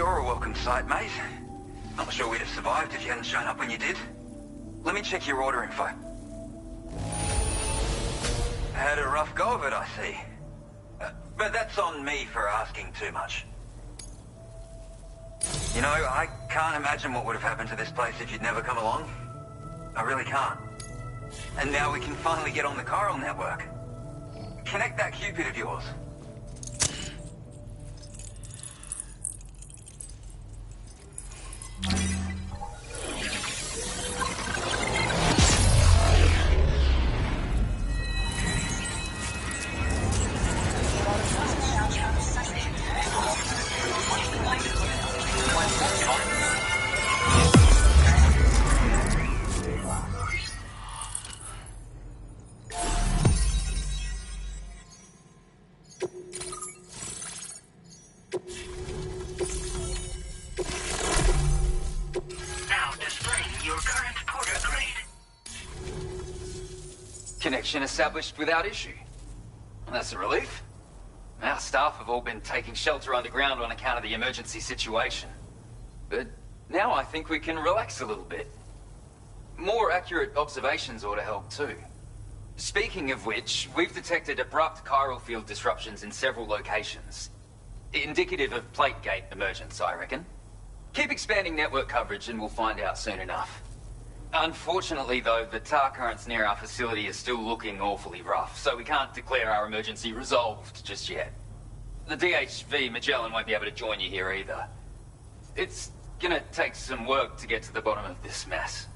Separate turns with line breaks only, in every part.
You're a welcome sight, mate. Not sure we'd have survived if you hadn't shown up when you did. Let me check your order info. Had a rough go of it, I see. But that's on me for asking too much. You know, I can't imagine what would have happened to this place if you'd never come along. I really can't. And now we can finally get on the chiral network. Connect that Cupid of yours.
Connection established without issue. That's a relief. Our staff have all been taking shelter underground on account of the emergency situation. But now I think we can relax a little bit. More accurate observations ought to help too. Speaking of which, we've detected abrupt chiral field disruptions in several locations. Indicative of plate gate emergence, I reckon. Keep expanding network coverage and we'll find out soon enough. Unfortunately, though, the tar currents near our facility are still looking awfully rough, so we can't declare our emergency resolved just yet. The DHV Magellan won't be able to join you here either. It's gonna take some work to get to the bottom of this mess.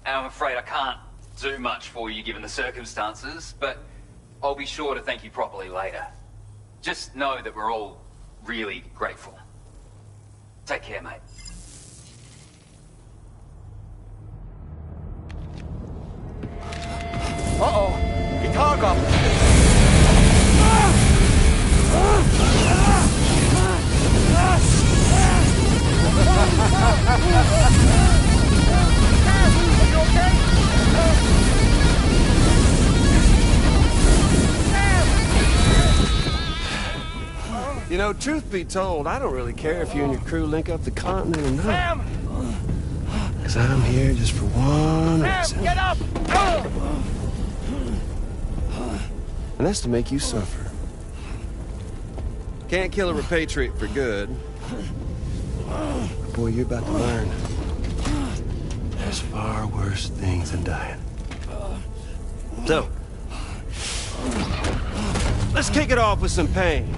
And I'm afraid I can't do much for you given the circumstances, but I'll be sure to thank you properly later. Just know that we're all really grateful. Take care, mate.
Uh-oh! Guitar goblin! Are you okay?
You know, truth be told, I don't really care if you and your crew link up the continent or not.
Sam!
Because I'm here just for one reason.
Sam, get up!
And that's to make you suffer. Can't kill a repatriate for good. But boy, you're about to learn. There's far worse things than dying. So, let's kick it off with some pain.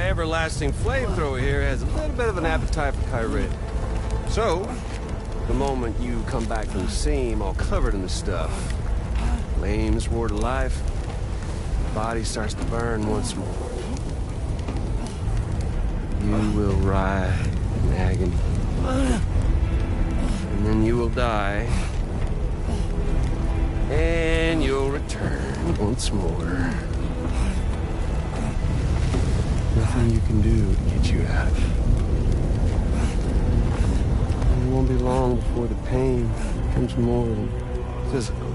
Everlasting flamethrower here has a little bit of an appetite for Kyrit. So, the moment you come back from the seam all covered in the stuff, flames roar to life, the body starts to burn once more. You will writhe in agony. And then you will die. And you'll return once more. Nothing you can do to get you out of it. And it won't be long before the pain becomes more than physical.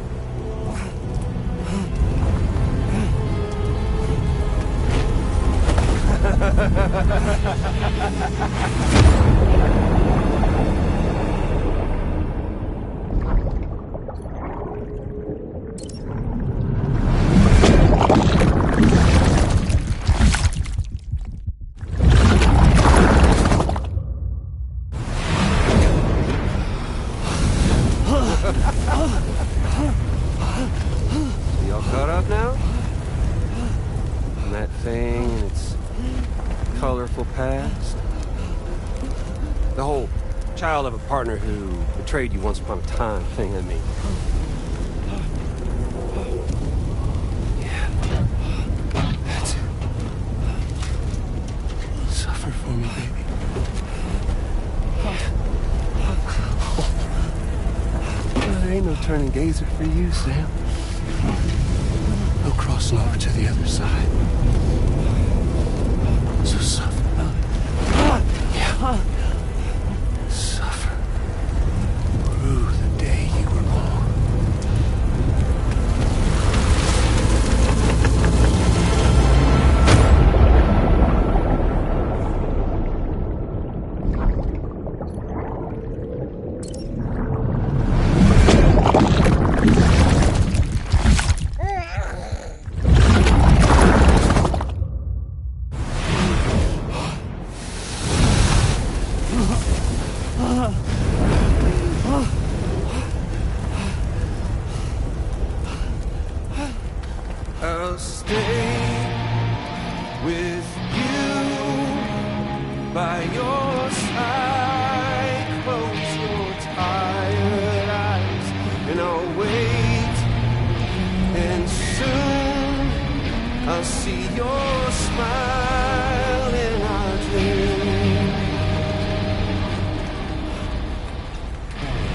that thing and its colorful past. The whole child of a partner who betrayed you once upon a time thing, I mean. Yeah. That's it. Suffer for me, baby. There ain't no turning gazer for you, Sam. No crossing over to the other side. So suffer. Yeah. Suffer. Through the day you were born. I'll stay with you by your side. Close your tired eyes and I'll wait. And soon I'll see your smile in our dream.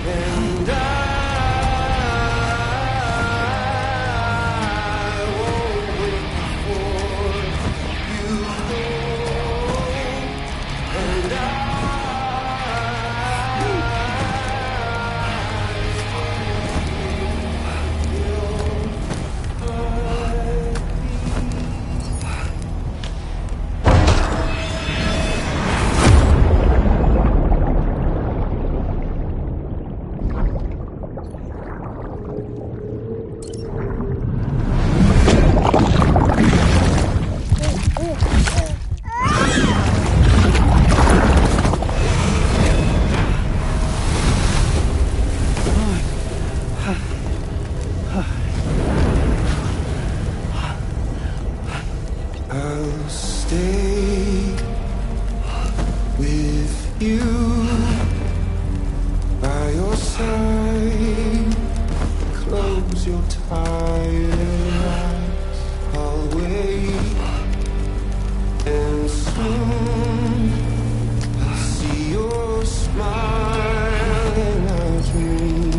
And I'll stay with you by your side. Close your tired eyes. I'll wait, and soon I'll see your smile in our dream.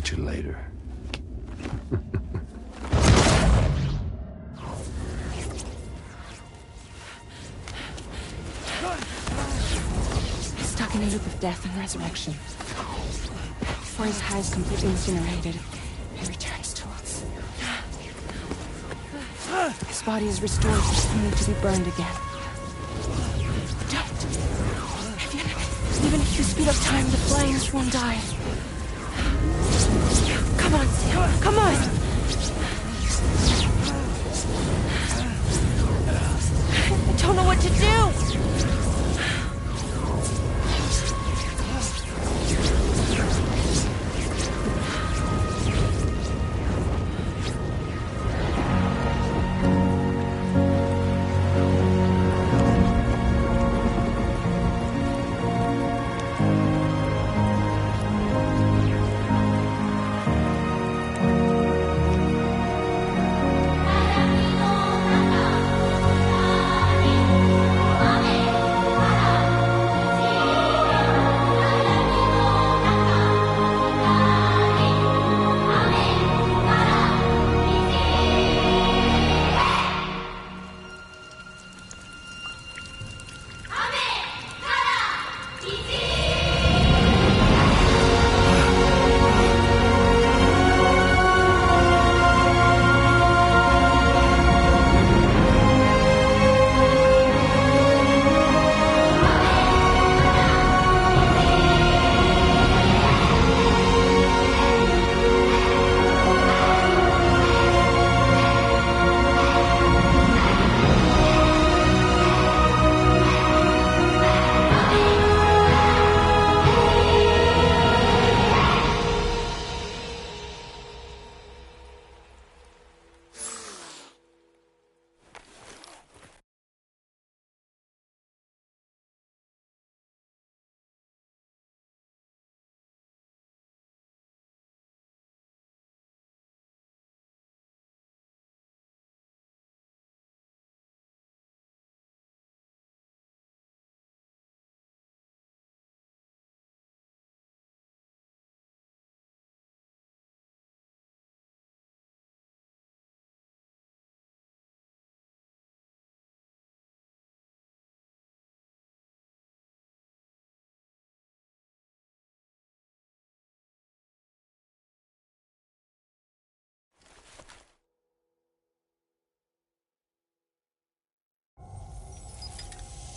get you later.
Stuck in a loop of death and resurrection. Before his high is completely incinerated, he returns to us. His body is restored, only to be burned again. Don't! Even if you speed up time, the flames won't die. Come on, Sam, come on! I don't know what to do!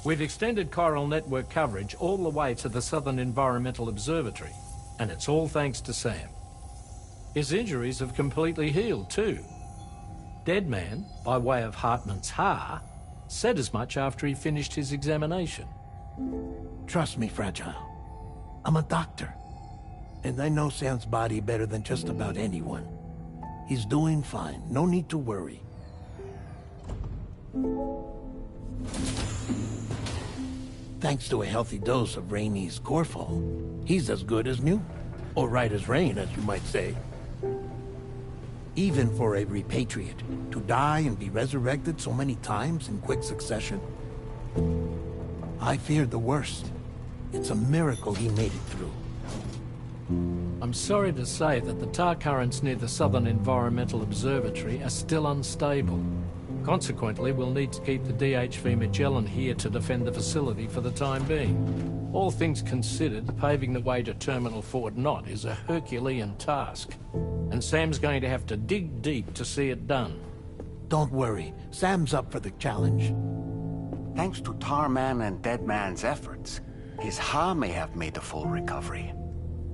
We've extended Chiral network coverage all the way to the Southern Environmental Observatory, and it's all thanks to Sam. His injuries have completely healed too. Deadman, by way of Hartman's Ha, said as much after he finished his examination.
Trust me, Fragile. I'm a doctor, and I know Sam's body better than just about anyone. He's doing fine, no need to worry. Thanks to a healthy dose of Rainey's Corfol, he's as good as new. Or right as rain, as you might say. Even for a repatriate, to die and be resurrected so many times in quick succession, I feared the worst. It's a miracle he made it through.
I'm sorry to say that the tar currents near the Southern Environmental Observatory are still unstable. Consequently, we'll need to keep the DHV Magellan here to defend the facility for the time being. All things considered, paving the way to Terminal Fort Knott is a Herculean task, and Sam's going to have to dig deep to see it done.
Don't worry, Sam's up for the challenge.
Thanks to Tarman and Deadman's efforts, his Ha may have made a full recovery.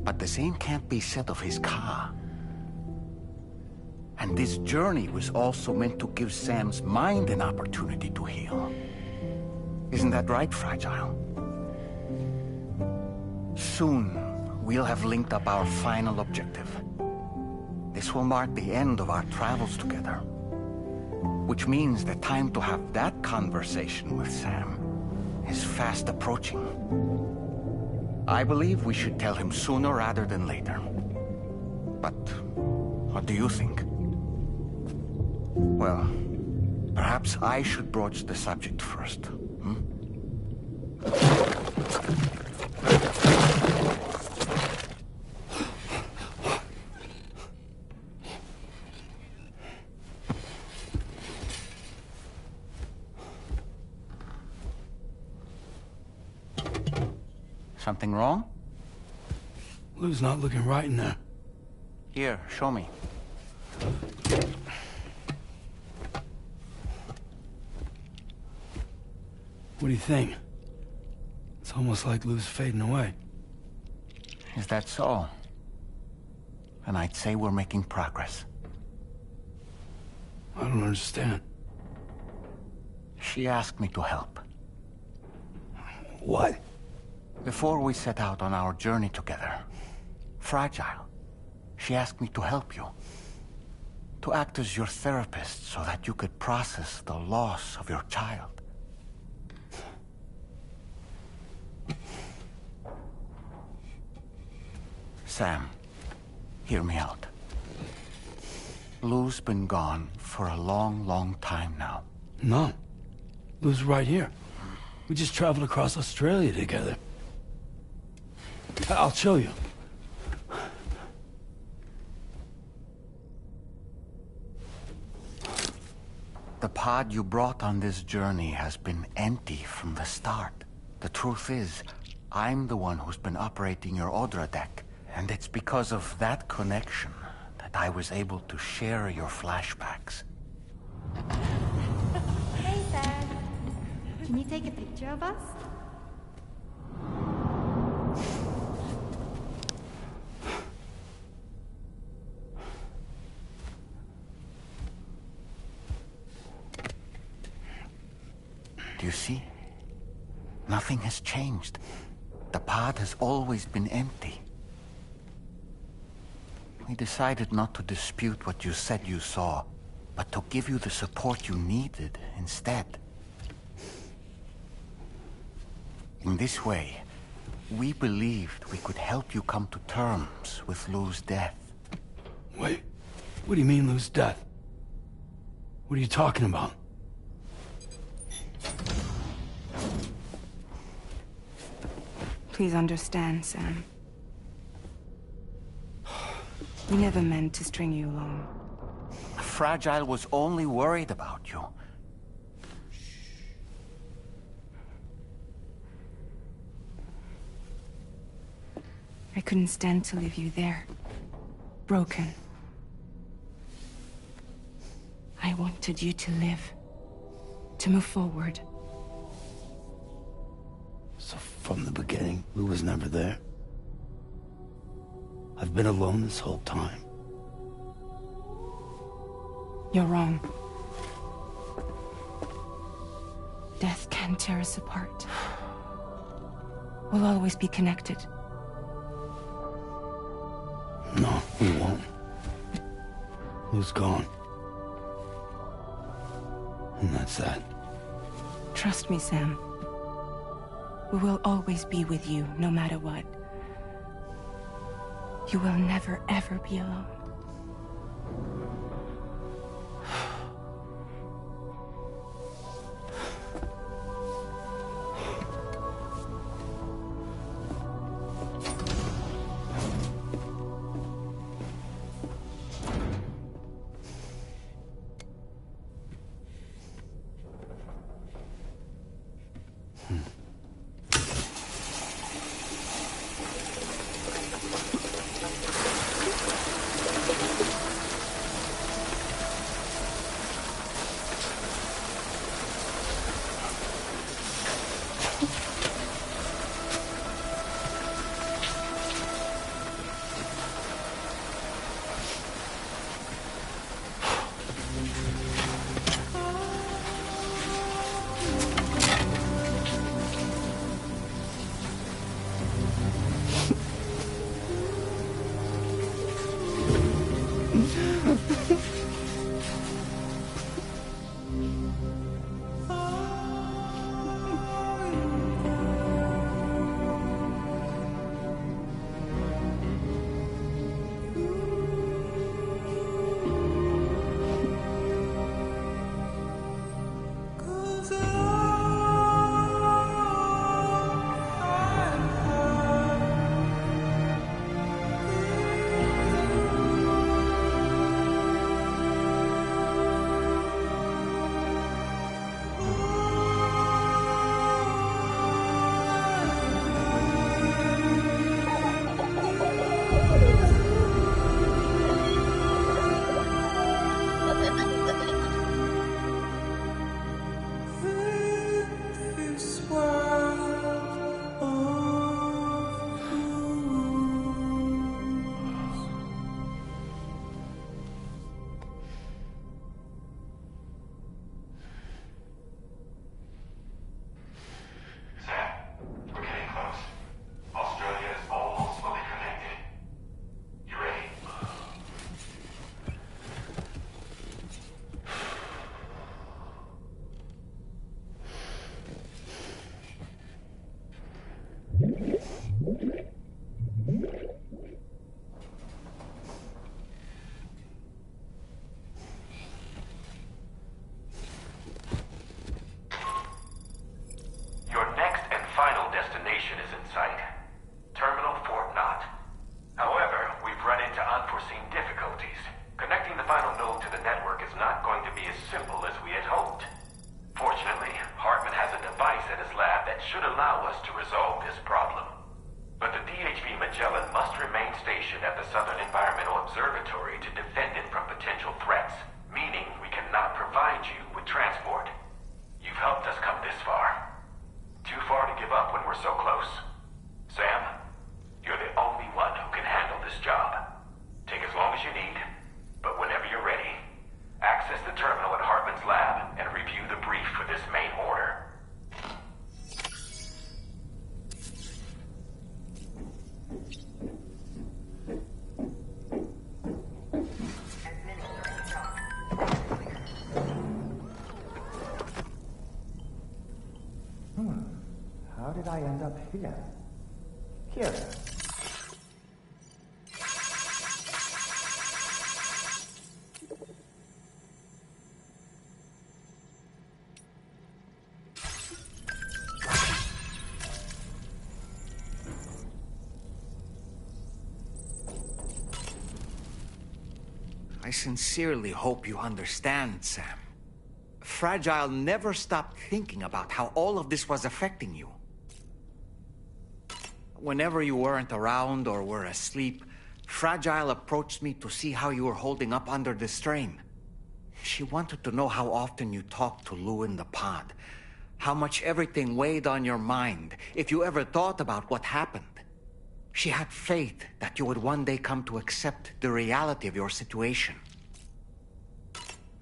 But the same can't be said of his Ka. And this journey was also meant to give Sam's mind an opportunity to heal. Isn't that right, Fragile? Soon, we'll have linked up our final objective. This will mark the end of our travels together. Which means the time to have that conversation with Sam is fast approaching. I believe we should tell him sooner rather than later. But what do you think? Well, perhaps I should broach the subject first, hmm? Something wrong?
Lou's not looking right in there.
Here, show me.
What do you think? It's almost like Lou's fading away.
Is that so? And I'd say we're making progress.
I don't understand.
She asked me to help.
What?
Before we set out on our journey together, Fragile, she asked me to help you. To act as your therapist so that you could process the loss of your child. Sam, hear me out. Lou's been gone for a long, long time now.
No. Lou's right here. We just traveled across Australia together. I'll show you.
The pod you brought on this journey has been empty from the start. The truth is, I'm the one who's been operating your Odra deck, and it's because of that connection that I was able to share your flashbacks.
Hey, Sam. Can you take a picture of us?
Do you see? Nothing has changed. The pod has always been empty. We decided not to dispute what you said you saw, but to give you the support you needed instead. In this way, we believed we could help you come to terms with Lou's death.
Wait, what do you mean Lou's death? What are you talking about?
Please understand, Sam. We never meant to string you along.
Fragile was only worried about you.
I couldn't stand to leave you there. Broken. I wanted you to live. To move forward.
So from the beginning, Lou was never there? I've been alone this whole time.
You're wrong. Death can tear us apart. We'll always be connected.
No, we won't. Lou's gone. And that's that.
Trust me, Sam. We will always be with you, no matter what. You will never, ever be alone.
I end up here? Here.
I sincerely hope you understand, Sam. Fragile never stopped thinking about how all of this was affecting you. Whenever you weren't around or were asleep, Fragile approached me to see how you were holding up under the strain. She wanted to know how often you talked to Lou in the pod, how much everything weighed on your mind, if you ever thought about what happened. She had faith that you would one day come to accept the reality of your situation.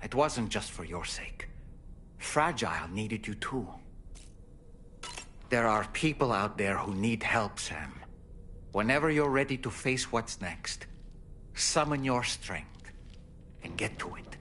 It wasn't just for your sake. Fragile needed you too. There are people out there who need help, Sam. Whenever you're ready to face what's next, summon your strength and get to it.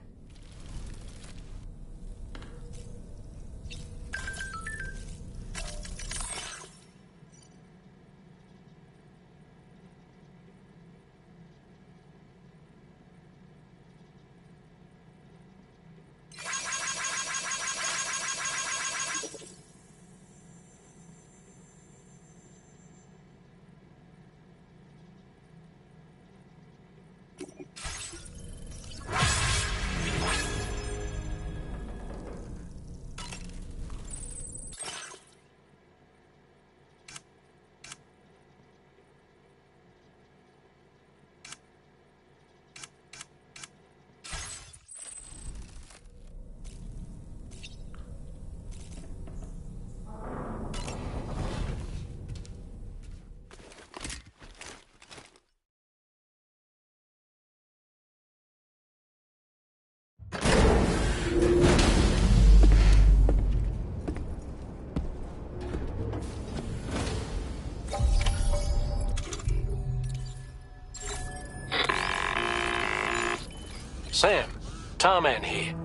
Sam, Tarman here.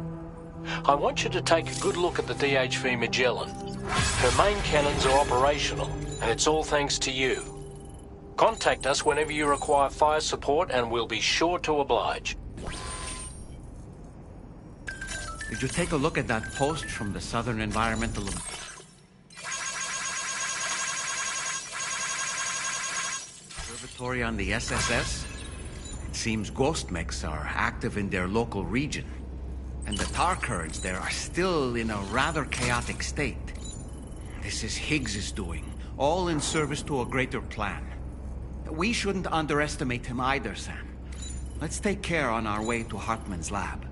I want you to take a good look at the DHV Magellan. Her main cannons are operational, and it's all thanks to you. Contact us whenever you require fire support, and we'll be sure to oblige.
Did you take a look at that post from the Southern Environmental Observatory on the SSS? It seems ghost mechs are active in their local region, and the tar currents there are still in a rather chaotic state. This is Higgs's doing, all in service to a greater plan. We shouldn't underestimate him either, Sam. Let's take care on our way to Hartman's lab.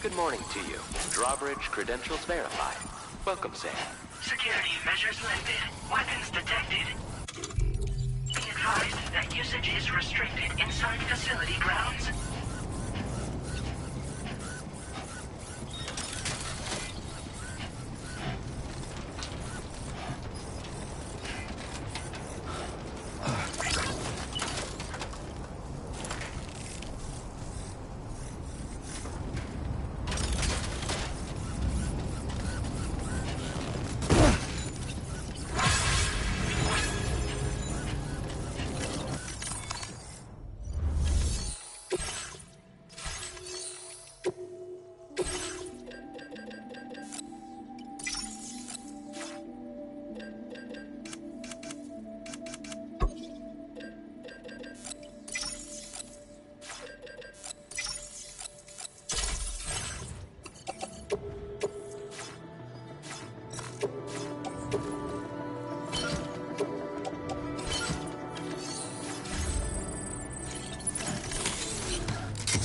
Good morning to you. Drawbridge credentials verified. Welcome, Sam.
Security measures lifted. Weapons detected. Be advised that usage is restricted inside facility grounds.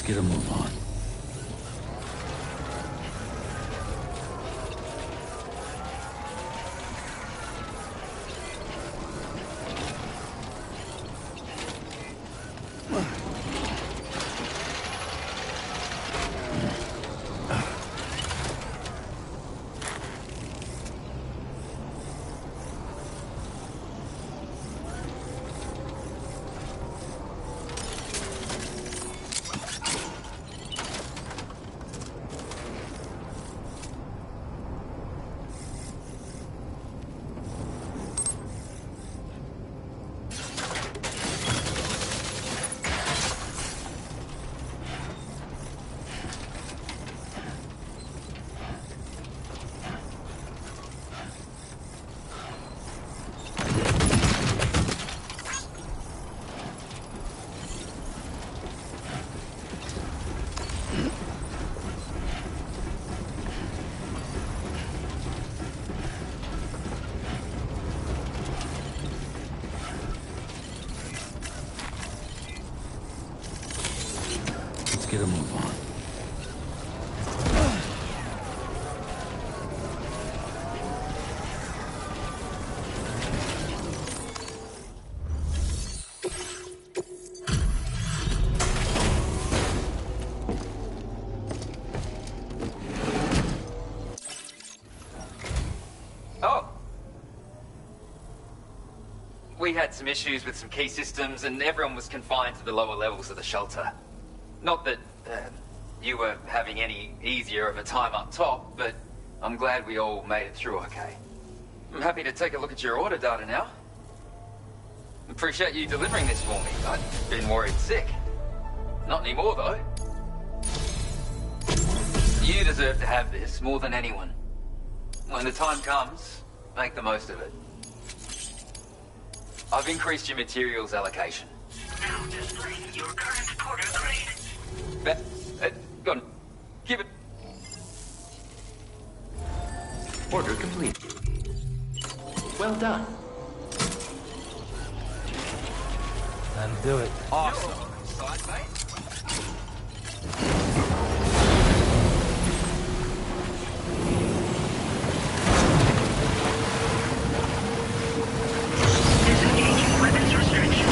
Get a move on. Get a move on.
Oh. We had some issues with some key systems and everyone was confined to the lower levels of the shelter. Not that you were having any easier of a time up top, but I'm glad we all made it through okay. I'm happy to take a look at your order data now. Appreciate you delivering this for me. I've been worried sick. Not anymore, though. You deserve to have this more than anyone. When the time comes, make the most of it. I've increased your materials allocation.
Now displaying your current porter grade.
Go on. Give it.
Well done.
That'll do it.
Awesome. Side, mate.
Disengaging weapons restriction.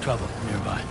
Trouble nearby.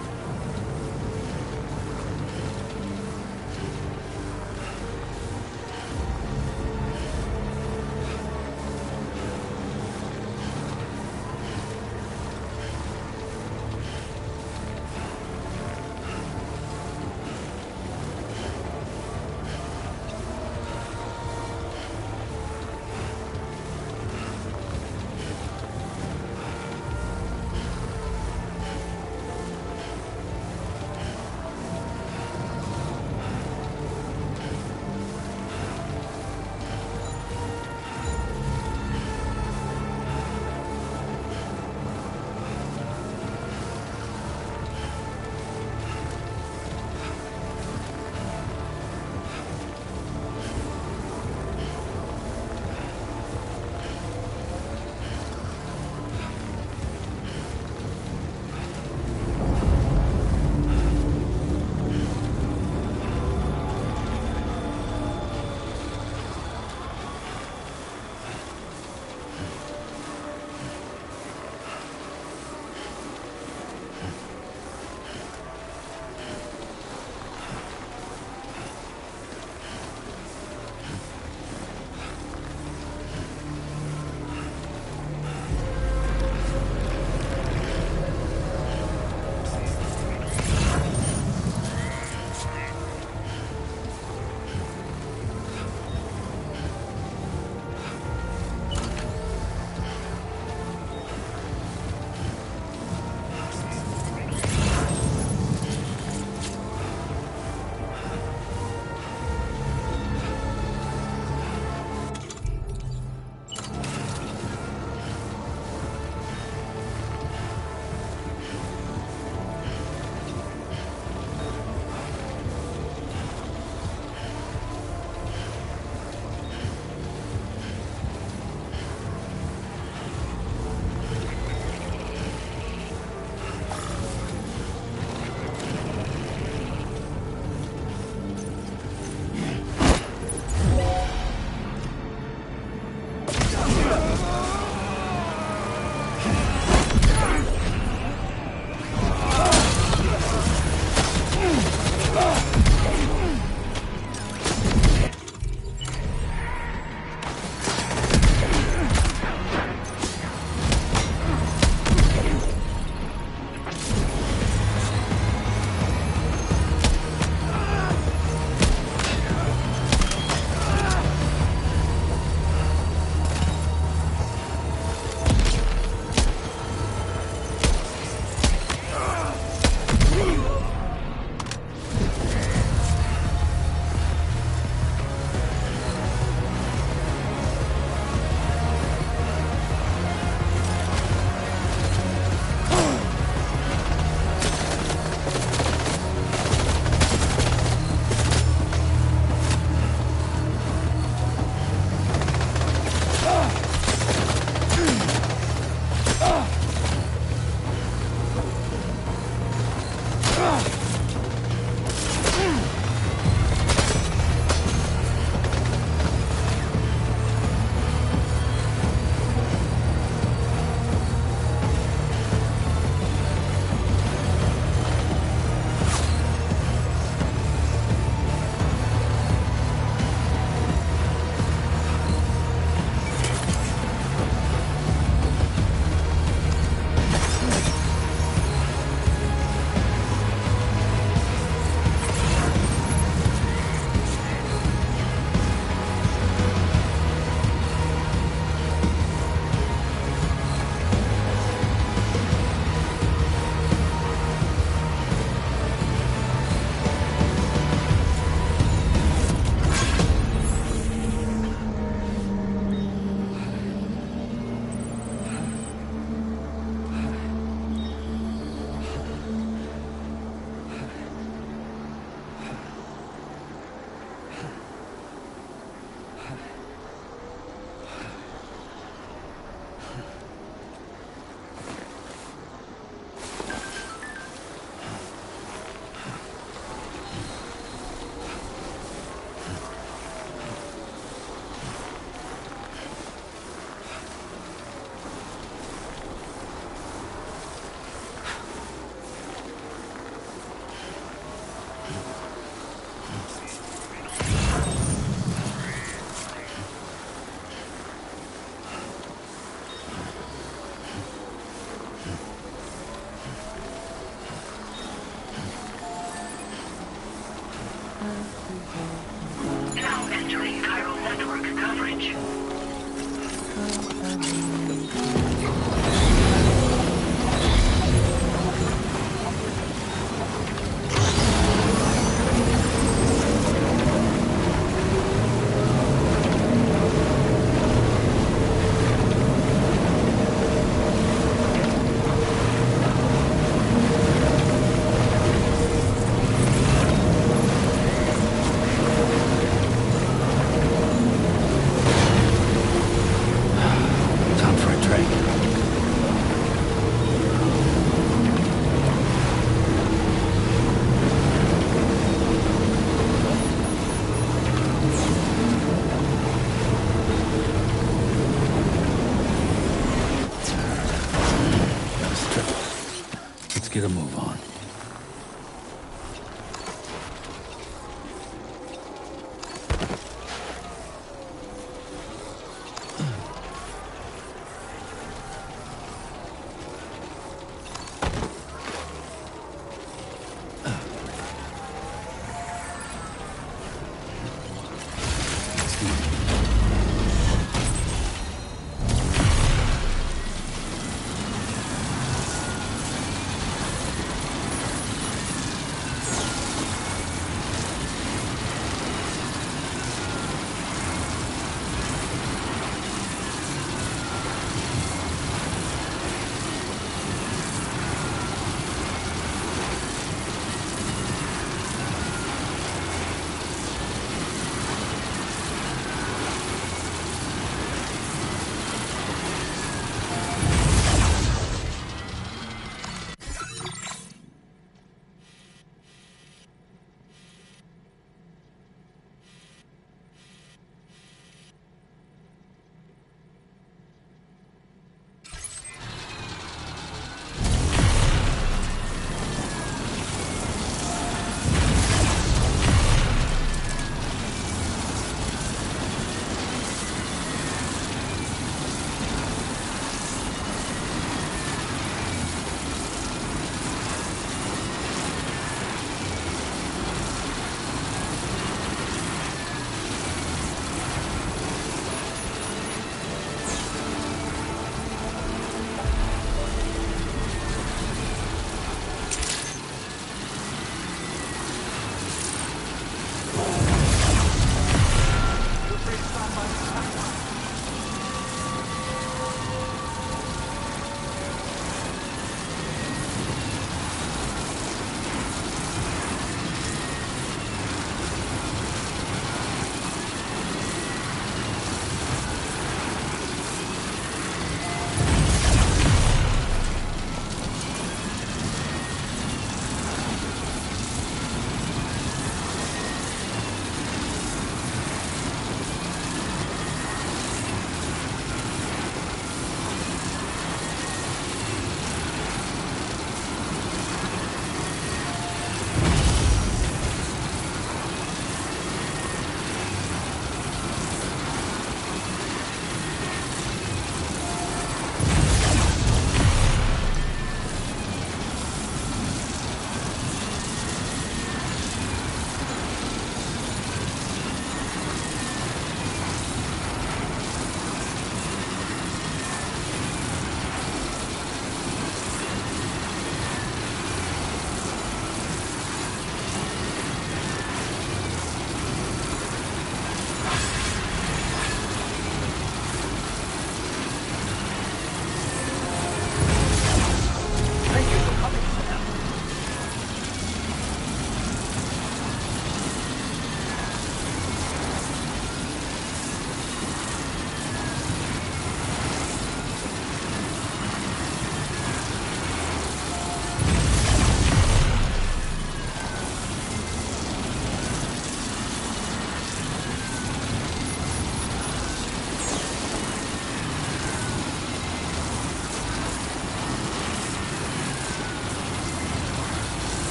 get a move on.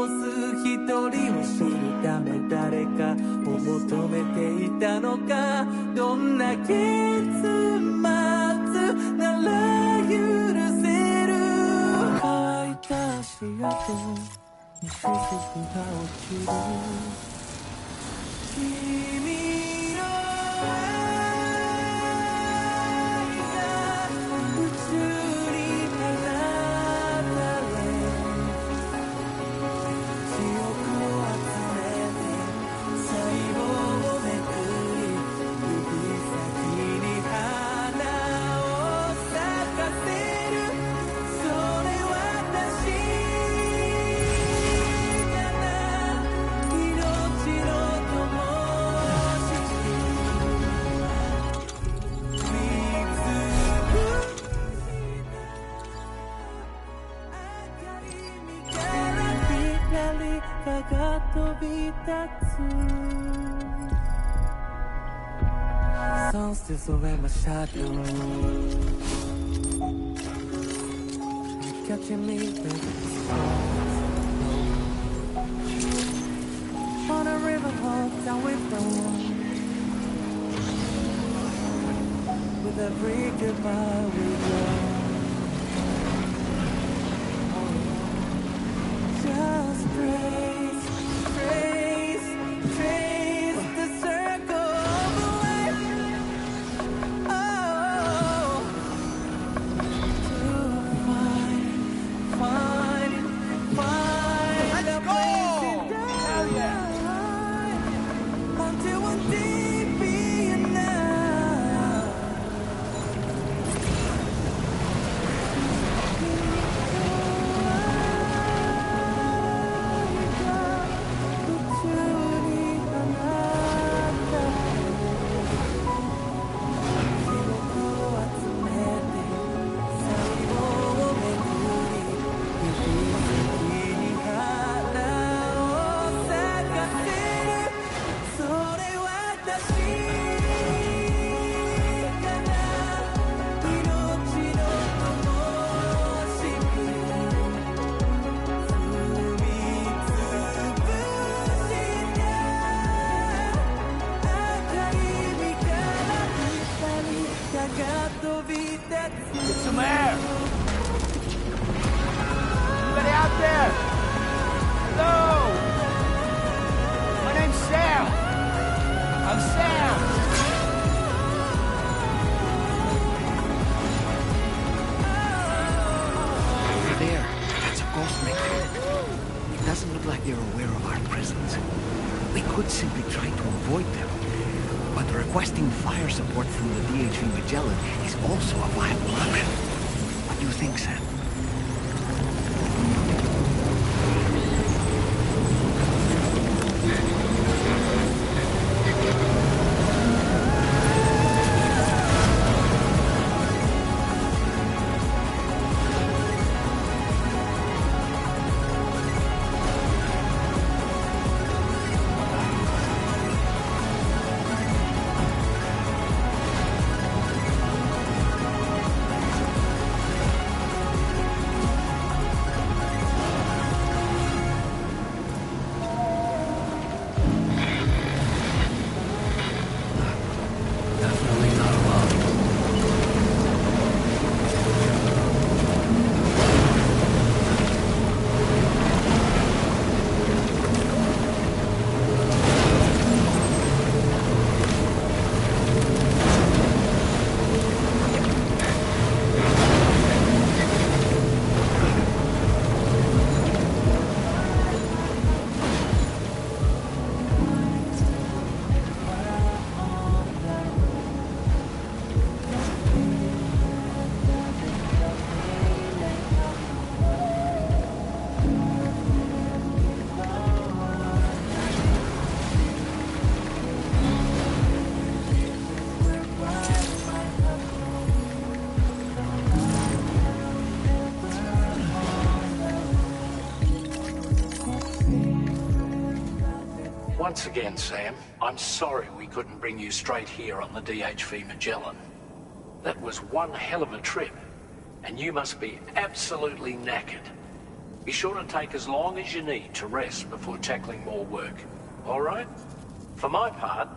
残す一人を知るため誰かを求めていたのかどんな結末なら許せる乾いた足跡に雫が落ちる君の愛が宇宙に放たれ記憶を集めて細胞をめくり指先に花を咲かせるそれ私がな命の灯が飛び立つ Sun still surround my shadow Catching me with the stars On a river walk down with the wind With every goodbye we go Just trace the circle of life. Oh, to find a place in time until one day be enough.
Get some air! Anybody out there? Hello! My name's Sam. I'm Sam.
Over there, that's a ghost maker. It doesn't look like they're aware of our presence. We could simply try to avoid them. But requesting fire support from the DHV Magellan is also a viable option. What do you think, Sam?
Once again, Sam, I'm sorry we couldn't bring you straight here on the DHV Magellan. That was one hell of a trip, and you must be absolutely knackered. Be sure to take as long as you need to rest before tackling more work. All right? For my part,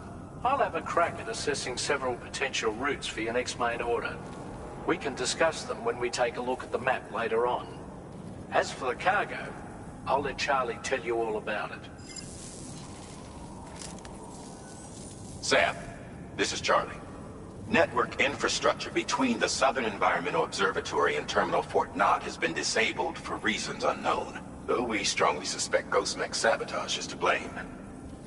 I'll have a crack at assessing several potential routes for your next main order. We can discuss them when we take a look at the map later on. As for the cargo, I'll let Charlie tell you all about it.
Sam, this is Charlie. Network infrastructure between the Southern Environmental Observatory and Terminal Fort Knott has been disabled for reasons unknown, though we strongly suspect Ghostmech's sabotage is to blame.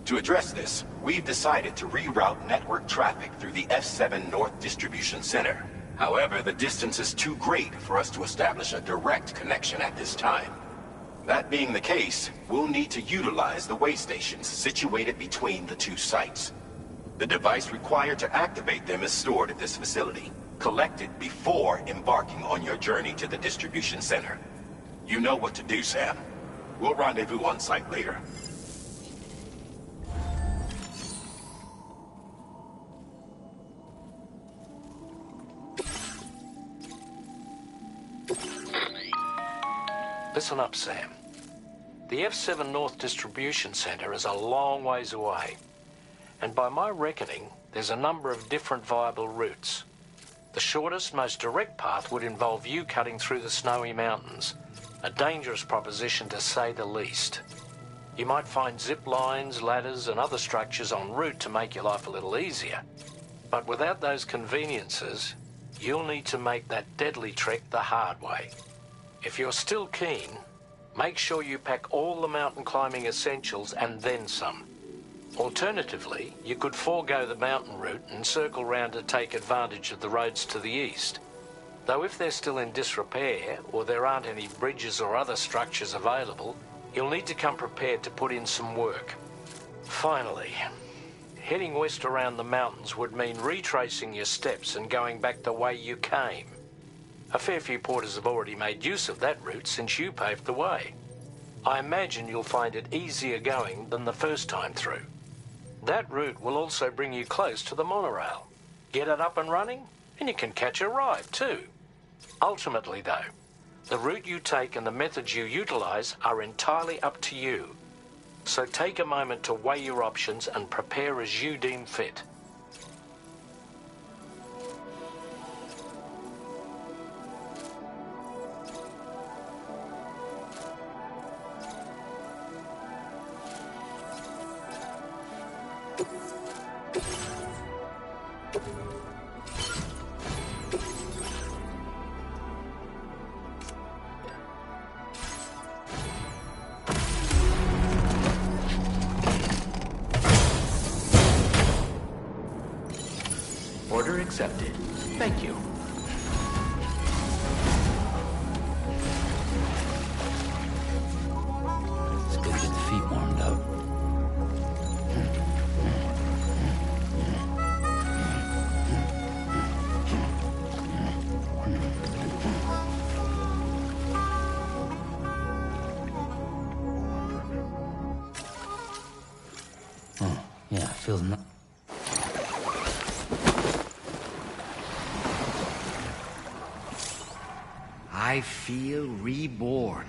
To address this, we've decided to reroute network traffic through the F7 North Distribution Center. However, the distance is too great for us to establish a direct connection at this time. That being the case, we'll need to utilize the way stations situated between the two sites. The device required to activate them is stored at this facility. Collect it before embarking on your journey to the distribution center. You know what to do, Sam. We'll rendezvous on site later.
Listen up, Sam. The F7 North Distribution Center is a long ways away. And by my reckoning, there's a number of different viable routes. The shortest, most direct path would involve you cutting through the snowy mountains. A dangerous proposition to say the least. You might find zip lines, ladders and other structures en route to make your life a little easier. But without those conveniences, you'll need to make that deadly trek the hard way. If you're still keen, make sure you pack all the mountain climbing essentials and then some. Alternatively, you could forego the mountain route and circle round to take advantage of the roads to the east. Though if they're still in disrepair, or there aren't any bridges or other structures available, you'll need to come prepared to put in some work. Finally, heading west around the mountains would mean retracing your steps and going back the way you came. A fair few porters have already made use of that route since you paved the way. I imagine you'll find it easier going than the first time through. That route will also bring you close to the monorail. Get it up and running, and you can catch a ride too. Ultimately though, the route you take and the methods you utilize are entirely up to you. So take a moment to weigh your options and prepare as you deem fit.
Order accepted. Thank you.
Let's go get the feet warmed up. Oh, yeah, feels nice.
I feel reborn.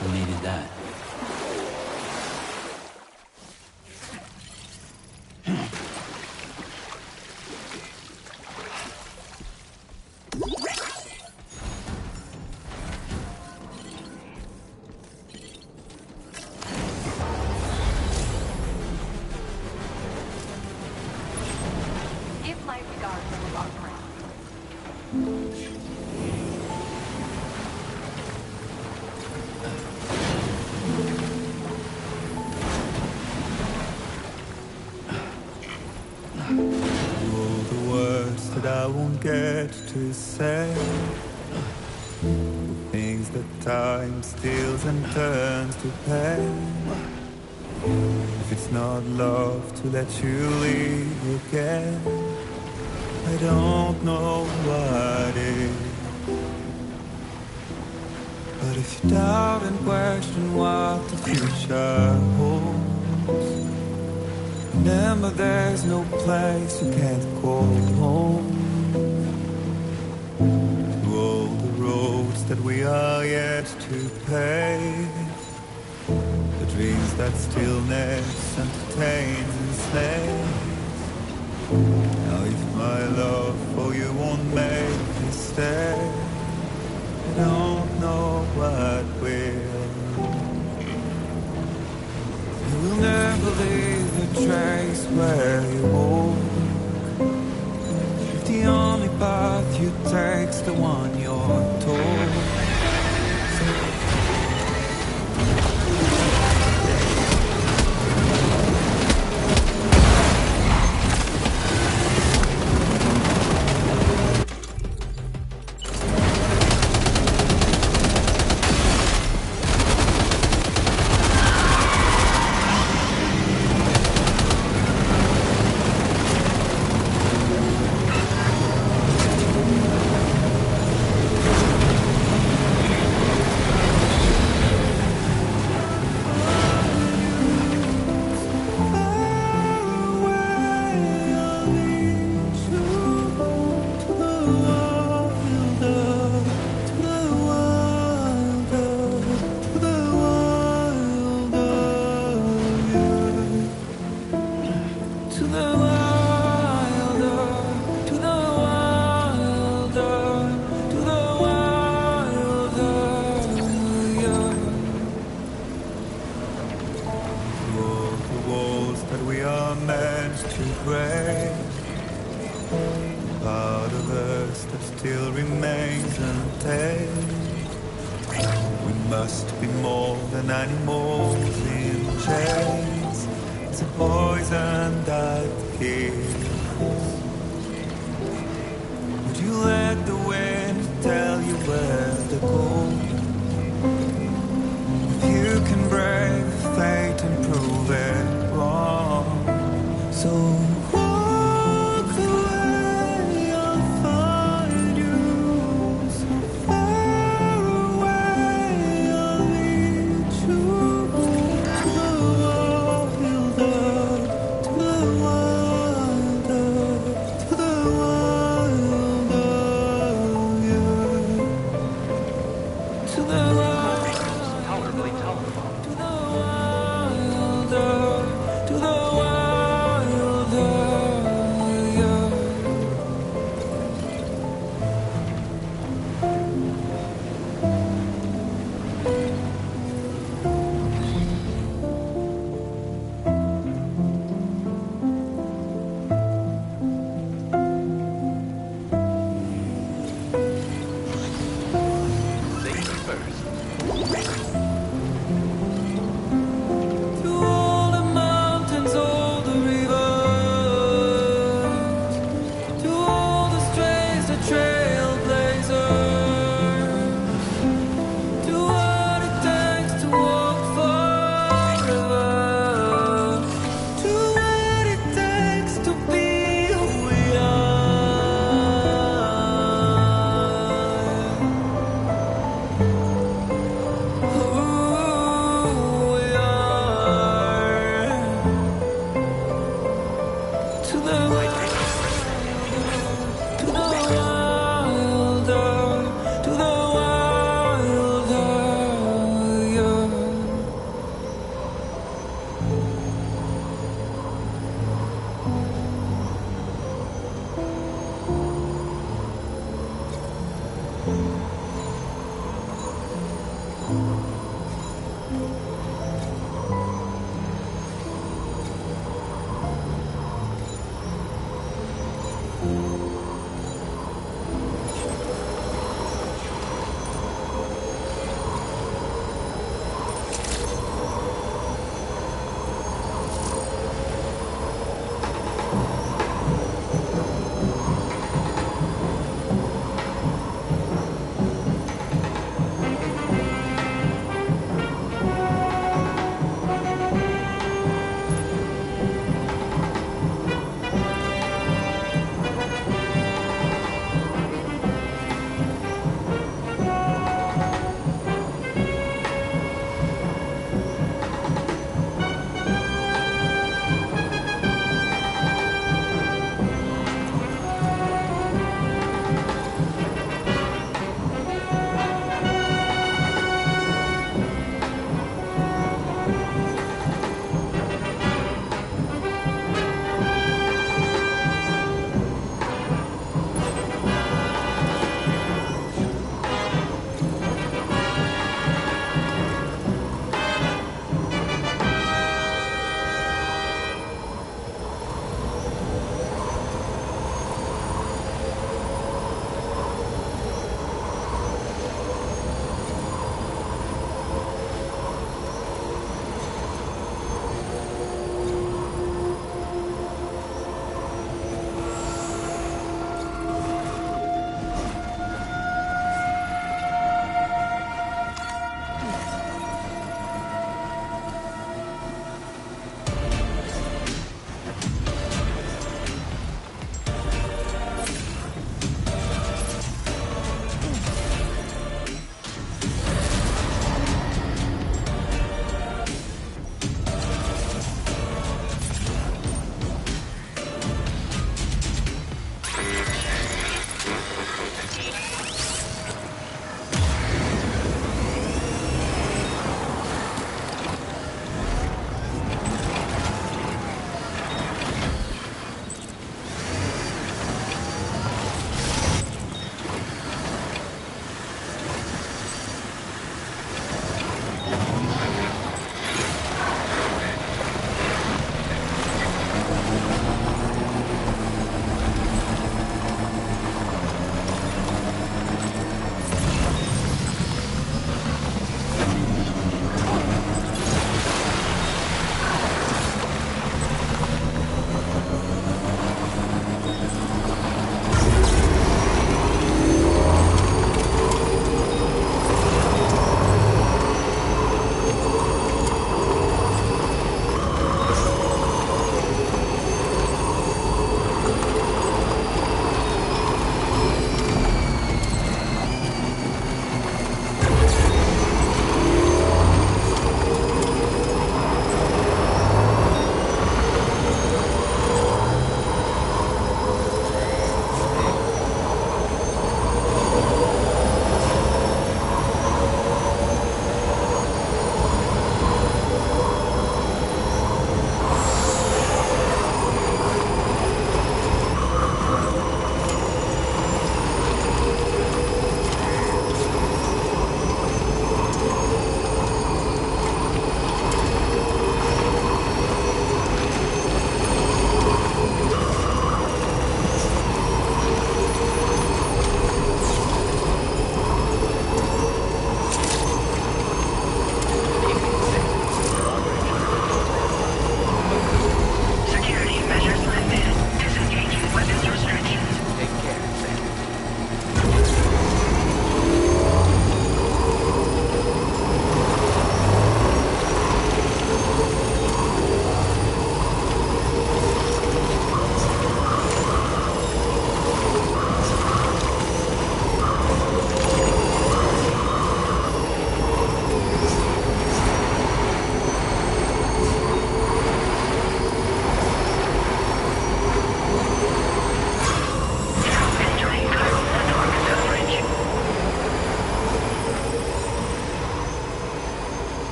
Who needed that?
I won't get to say the things that time steals and turns to pain. If it's not love to let you leave again, I don't know what is. But if you doubt and question what the future holds, Remember, there's no place you can't call home. To all the roads that we are yet to pave, the dreams that stillness entertains and slays. Now if my love for you won't make me stay, I don't know what will. You will never leave a trace where you walk. If the only path you take's the one you're told. Part of us that still remains untamed. We must be more than animals in chains. It's a poison that kills. Would you let the wind tell you where to go? If you can brave fate and prove it wrong, so to the wild.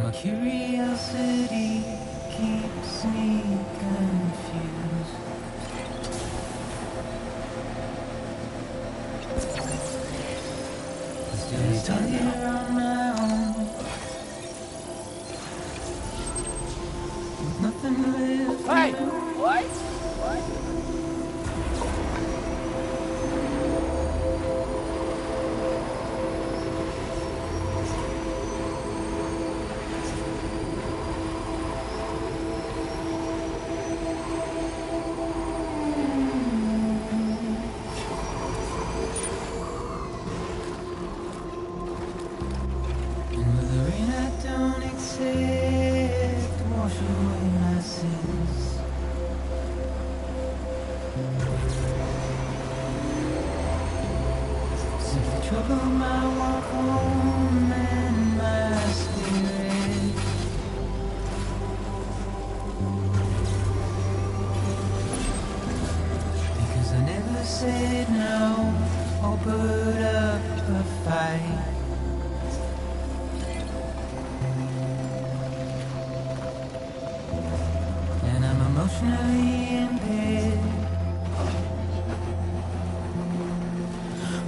My curiosity keeps me confused. Just here on my own, with nothing left.
Hey! What?
Trouble my walk home and my spirit. Because I never said no or put up a fight. And I'm emotionally impaired.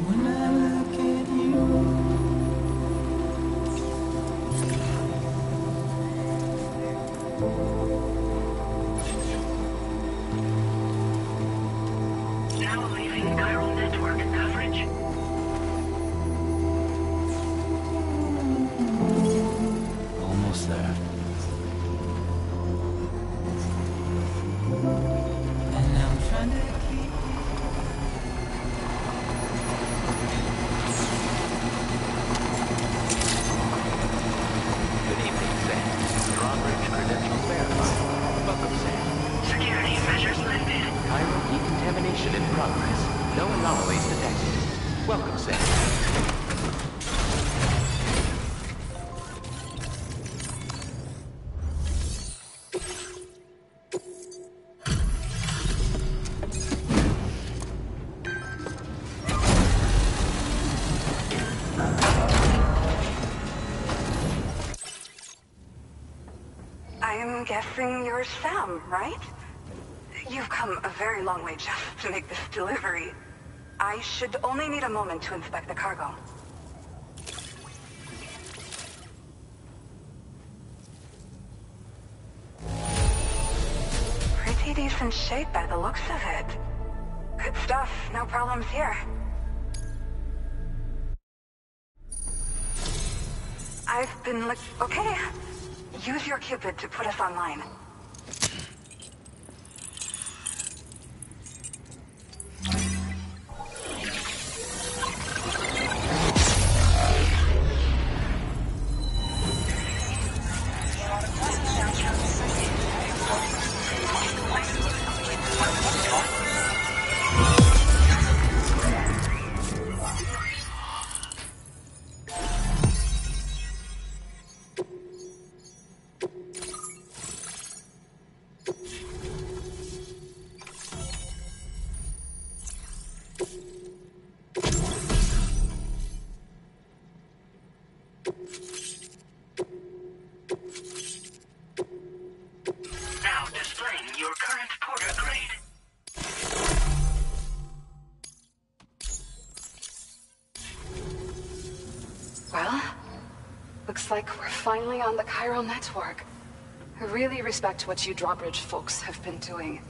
When I look at you,
Now leaving Chiral Network coverage.
Almost there.
and I'm trying to keep
Good evening, Sam. Drawbridge credentials verified. Welcome, Sam.
Security measures lifted.
Chiral decontamination in progress. No anomalies detected. Welcome, Sam.
I'm guessing you're Sam, right? You've come a very long way just to make this delivery. I should only need a moment to inspect the cargo. Pretty decent shape by the looks of it. Good stuff, no problems here. I've been okay. Use your Cupid to put us online.
Now displaying your current porter grade.
Well, looks like we're finally on the Chiral Network. I really respect what you Drawbridge folks have been doing.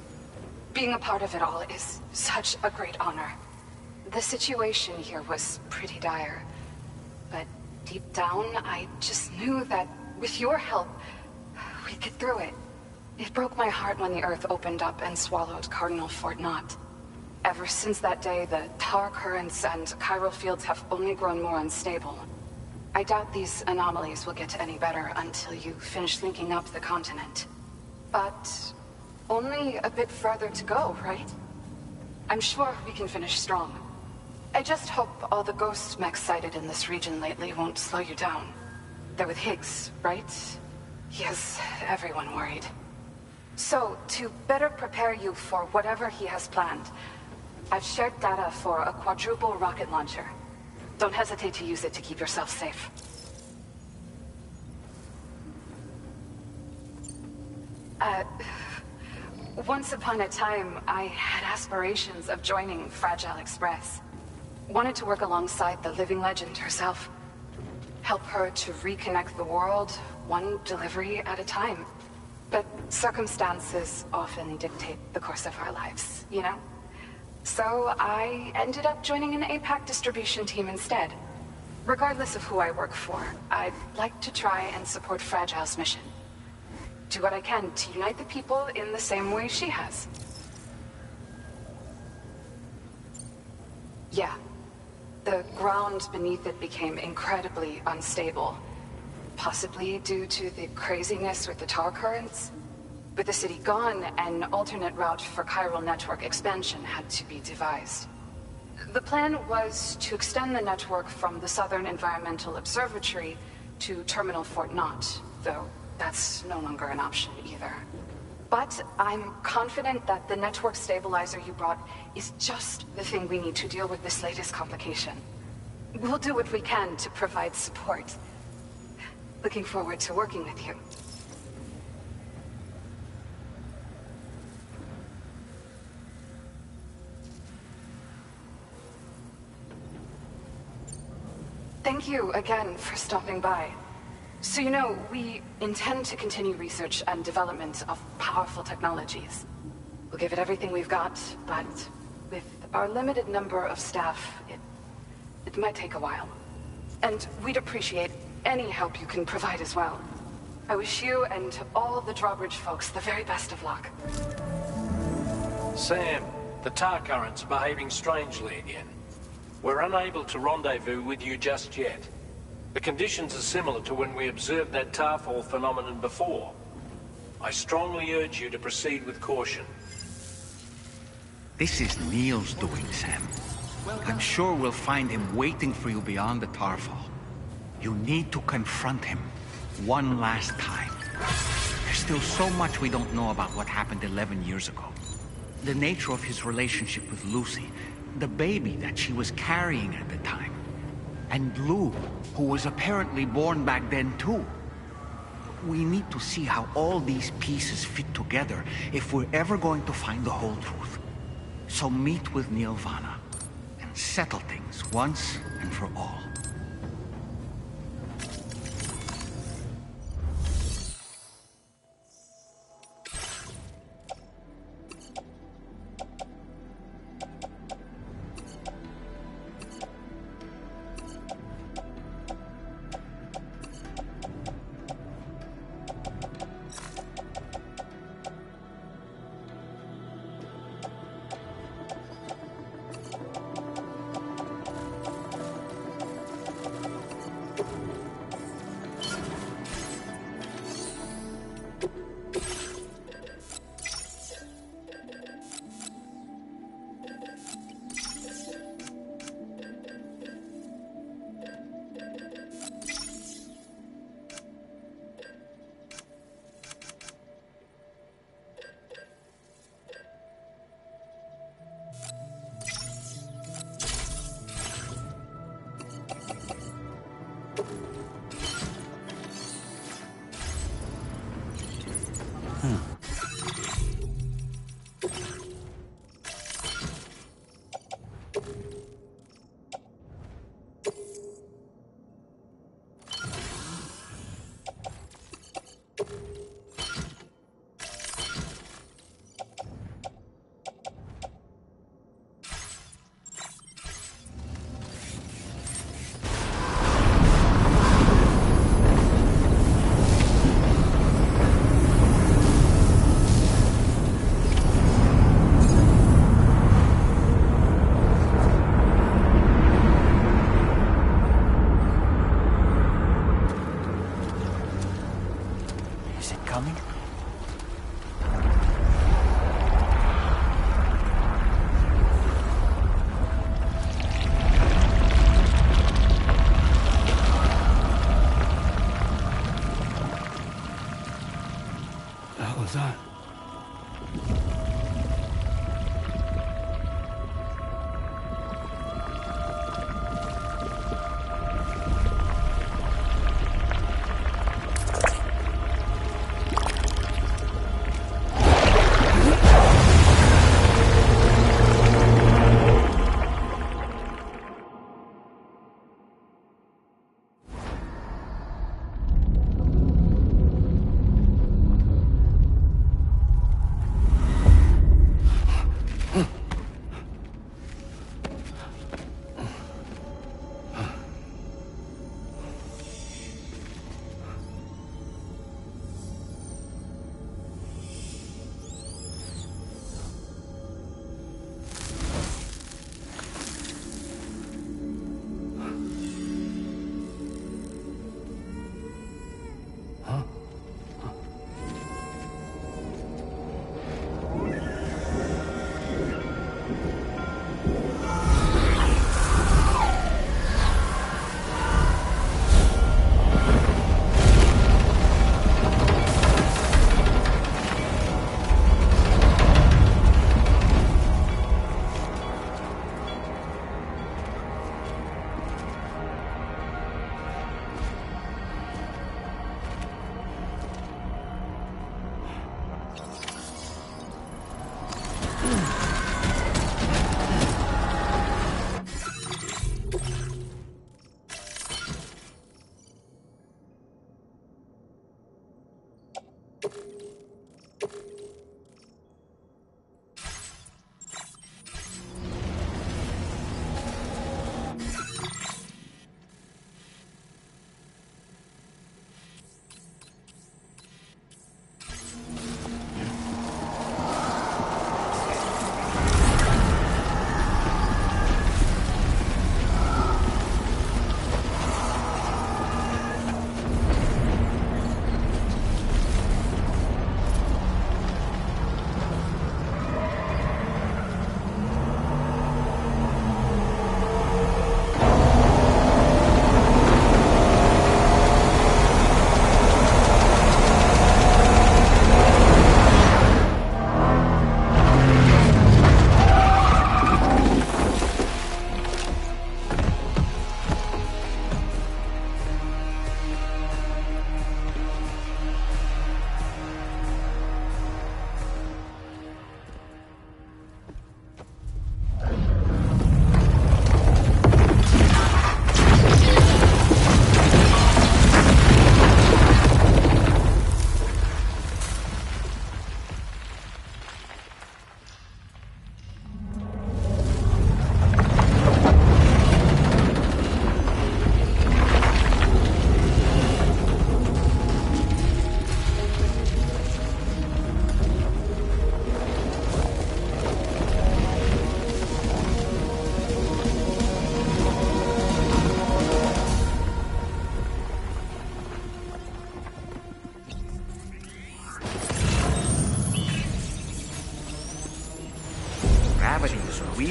Being a part of it all is such a great honor. The situation here was pretty dire, but deep down, I just knew that with your help, we'd get through it. It broke my heart when the Earth opened up and swallowed Cardinal Fort Knott. Ever since that day, the tar currents and chiral fields have only grown more unstable. I doubt these anomalies will get any better until you finish linking up the continent. But only a bit further to go, right? I'm sure we can finish strong. I just hope all the ghost mechs sighted in this region lately won't slow you down. They're with Higgs, right? He has everyone worried. So, to better prepare you for whatever he has planned, I've shared data for a quadruple rocket launcher. Don't hesitate to use it to keep yourself safe. Once upon a time, I had aspirations of joining Fragile Express. Wanted to work alongside the living legend herself. Help her to reconnect the world, one delivery at a time. But circumstances often dictate the course of our lives, you know? So I ended up joining an APAC distribution team instead. Regardless of who I work for, I'd like to try and support Fragile's mission. Do what I can to unite the people in the same way she has. Yeah. The ground beneath it became incredibly unstable. Possibly due to the craziness with the tar currents. With the city gone, an alternate route for chiral network expansion had to be devised. The plan was to extend the network from the Southern Environmental Observatory to Terminal Fort Knott, though that's no longer an option either. But I'm confident that the network stabilizer you brought is just the thing we need to deal with this latest complication. We'll do what we can to provide support. Looking forward to working with you. Thank you again for stopping by. So you know, we intend to continue research and development of powerful technologies. We'll give it everything we've got, but with our limited number of staff, it might take a while. And we'd appreciate any help you can provide as well. I wish you and all the Drawbridge folks the very best of luck.
Sam, the tar current's behaving strangely again. We're unable to rendezvous with you just yet. The conditions are similar to when we observed that tarfall phenomenon before. I strongly urge you to proceed with caution.
This is Neil's doing, Sam. I'm sure we'll find him waiting for you beyond the tarfall. You need to confront him one last time. There's still so much we don't know about what happened 11 years ago. The nature of his relationship with Lucy, the baby that she was carrying at the time, and Lou, who was apparently born back then too. We need to see how all these pieces fit together if we're ever going to find the whole truth. So meet with Neil Vana and settle things once and for all.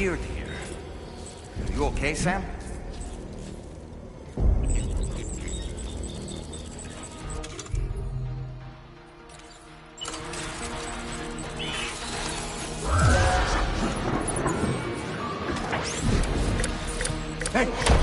weird here. You okay, Sam?
Hey!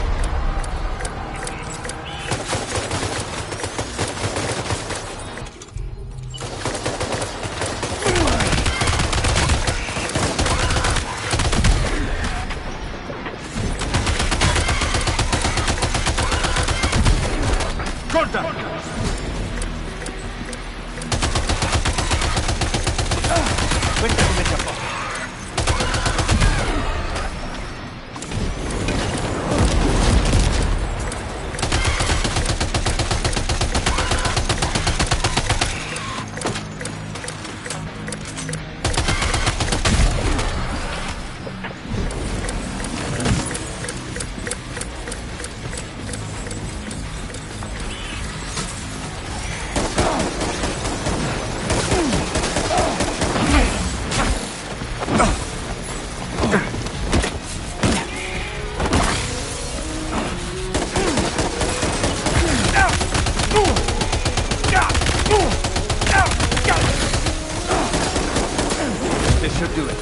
This should do it.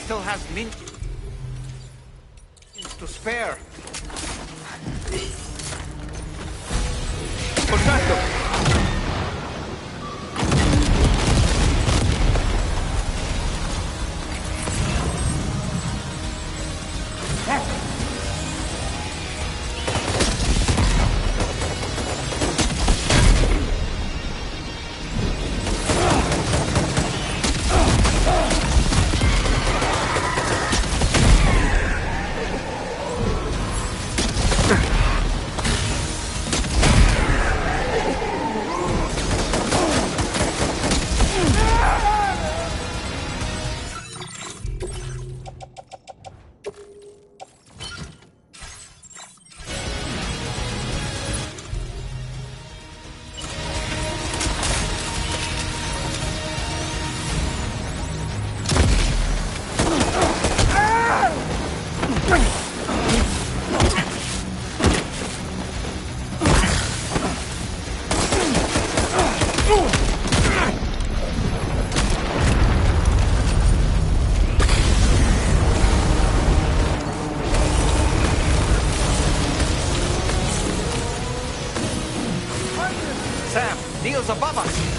Still has mint to spare. Contacto! Sam, Neil's above us.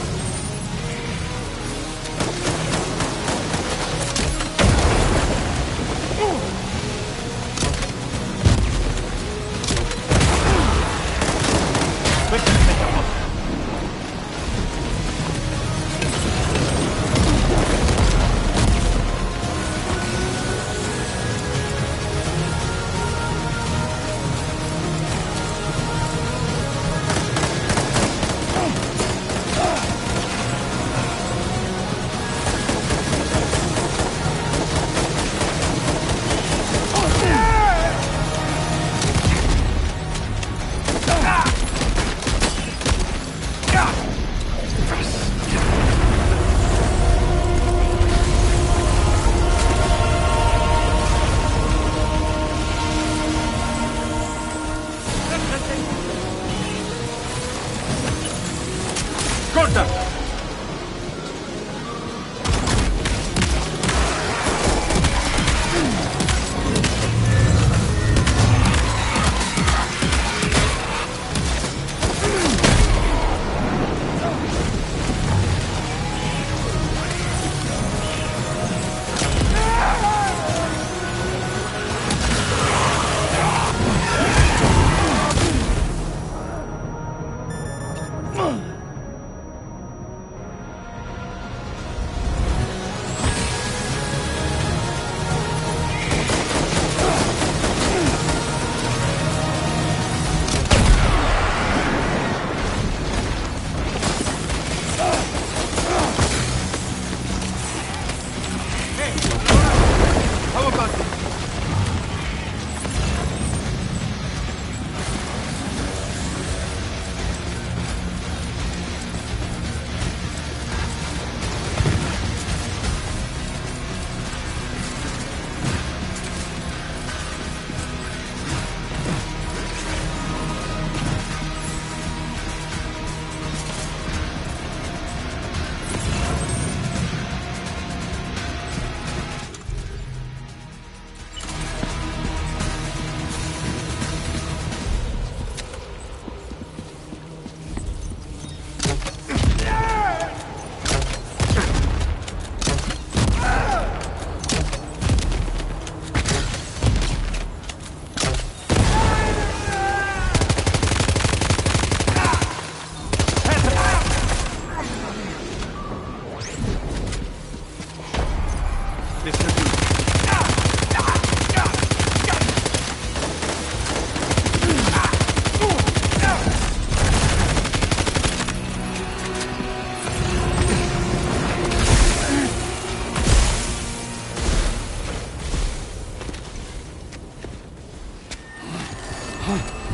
go.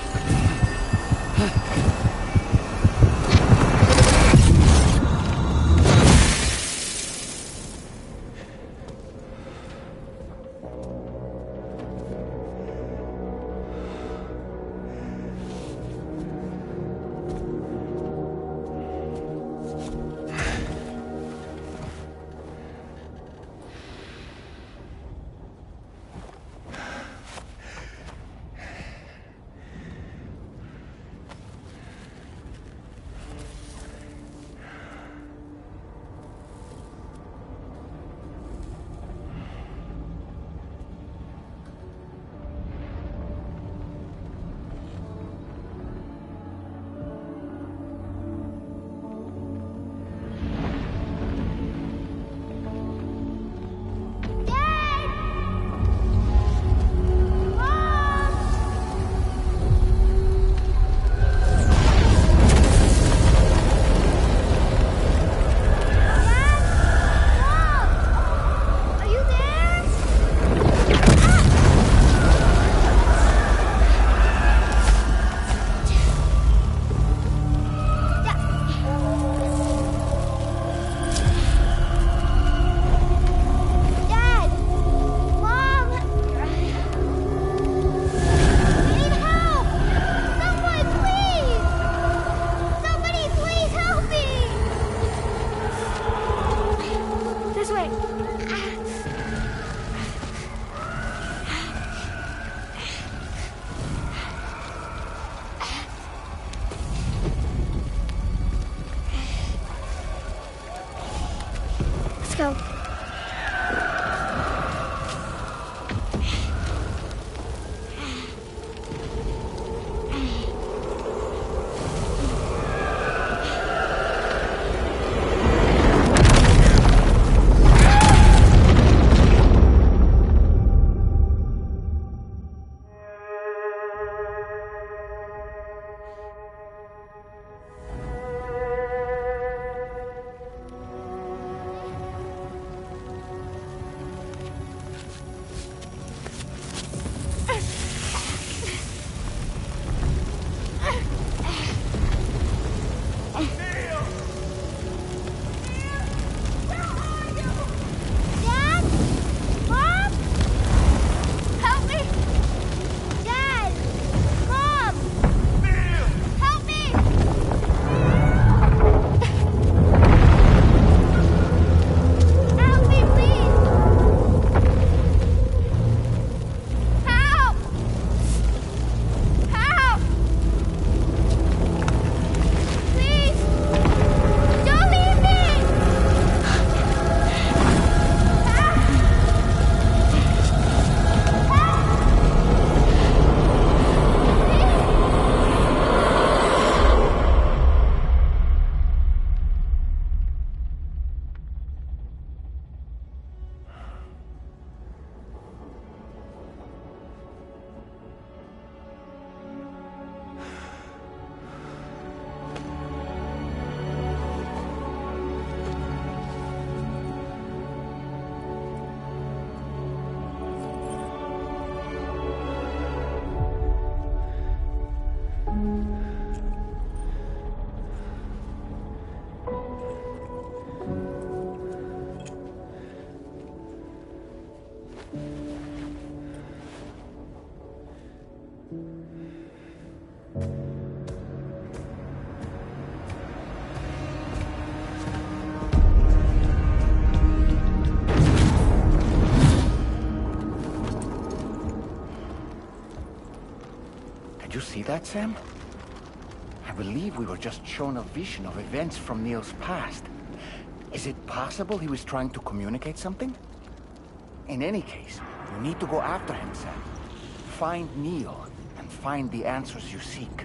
Did you see that, Sam? I believe we were just shown a vision of events from Neil's past. Is it possible he was trying to communicate something? In any case, you need to go after him, Sam. Find Neil, and find the answers you seek.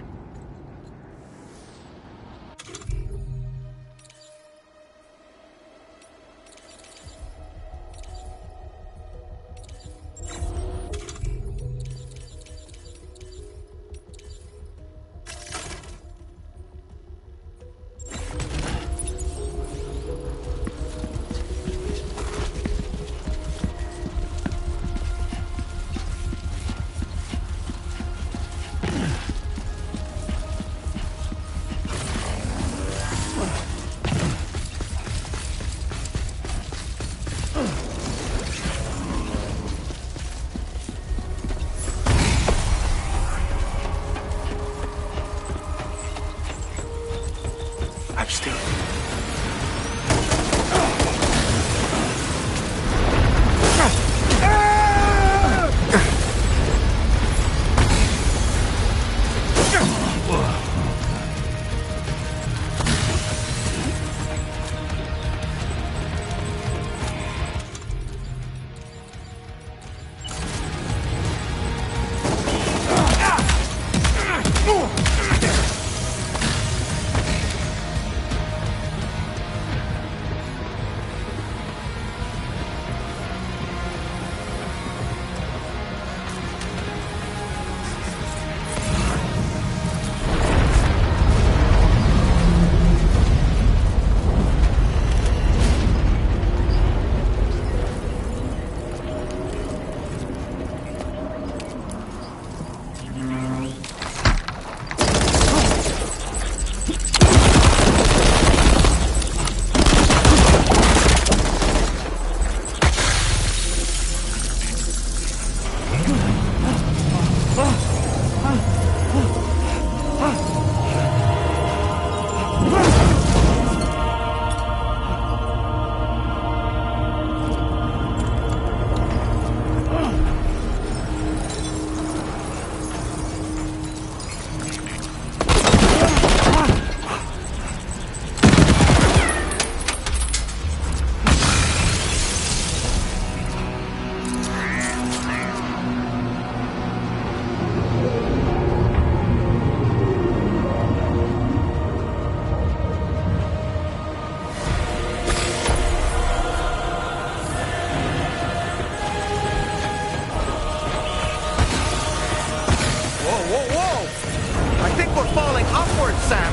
We're falling upwards, Sam!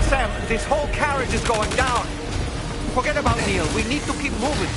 Sam, this whole carriage is going down. Forget about Neil. We need to keep moving.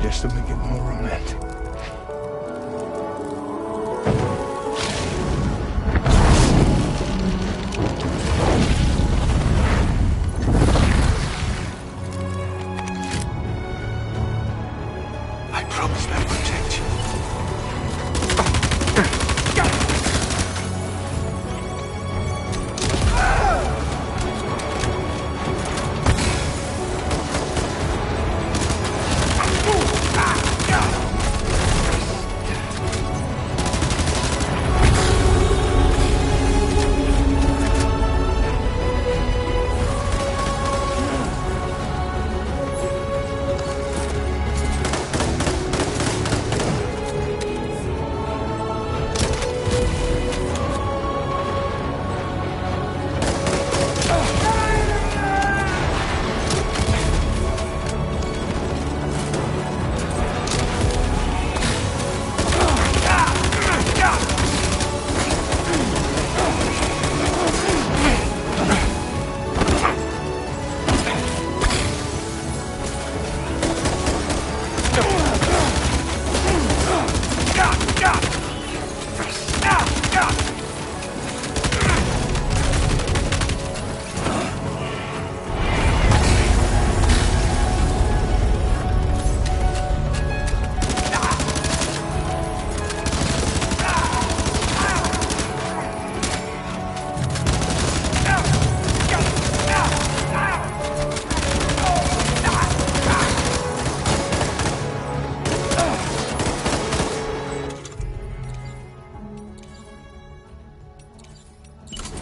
Just to make it more romantic. I promise I'll protect you.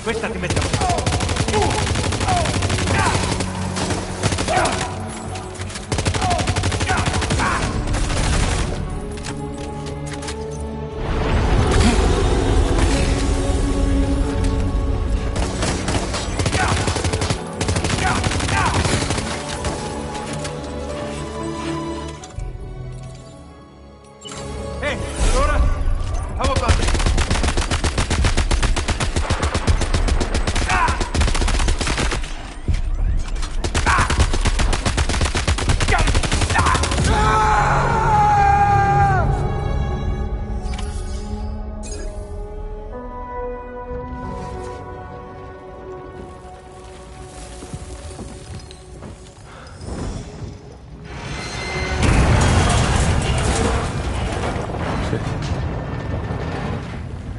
Questa ti mette a...
Hey, allora, how about this?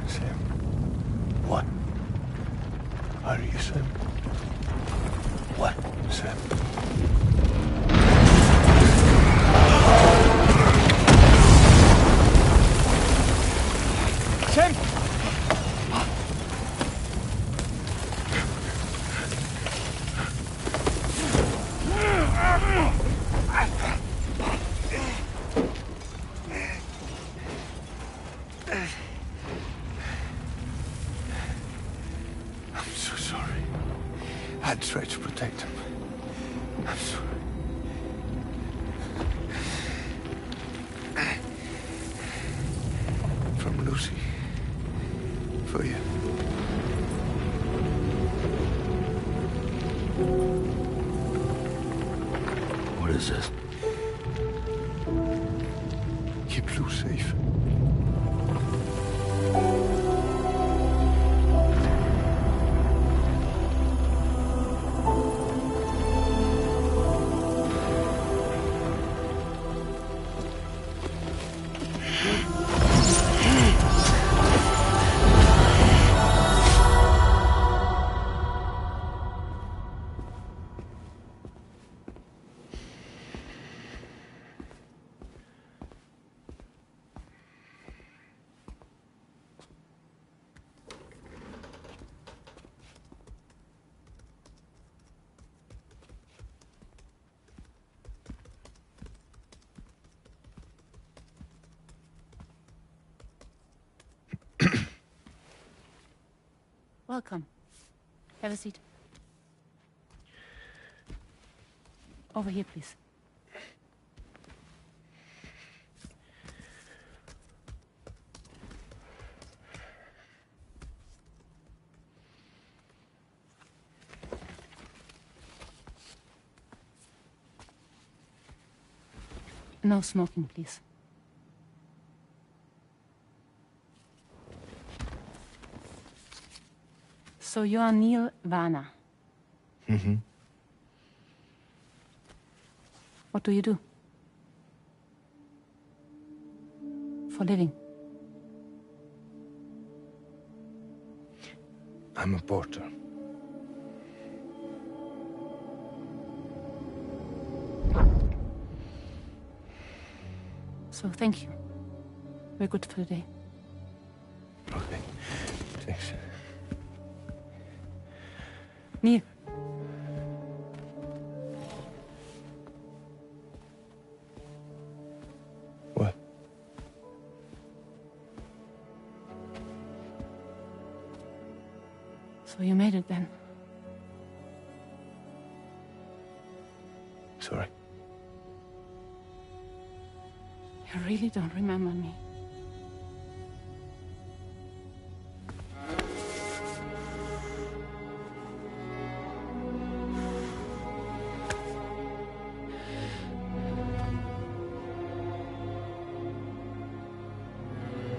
Sam. What? Are you Sam? What, Sam? Sam! I'm so sorry. I'd tried to protect him. I'm sorry. From Lucy. For you.
What is this?
keep Lou safe.
Welcome. Have a seat. Over here, please. No smoking, please. So you are Neil Varner.
Mm-hmm.
What do you do? For a living?
I'm a porter.
So thank you. We're good for the day.
Okay. Thanks.
Neil.
What?
So you made it then?
Sorry.
You really don't remember me.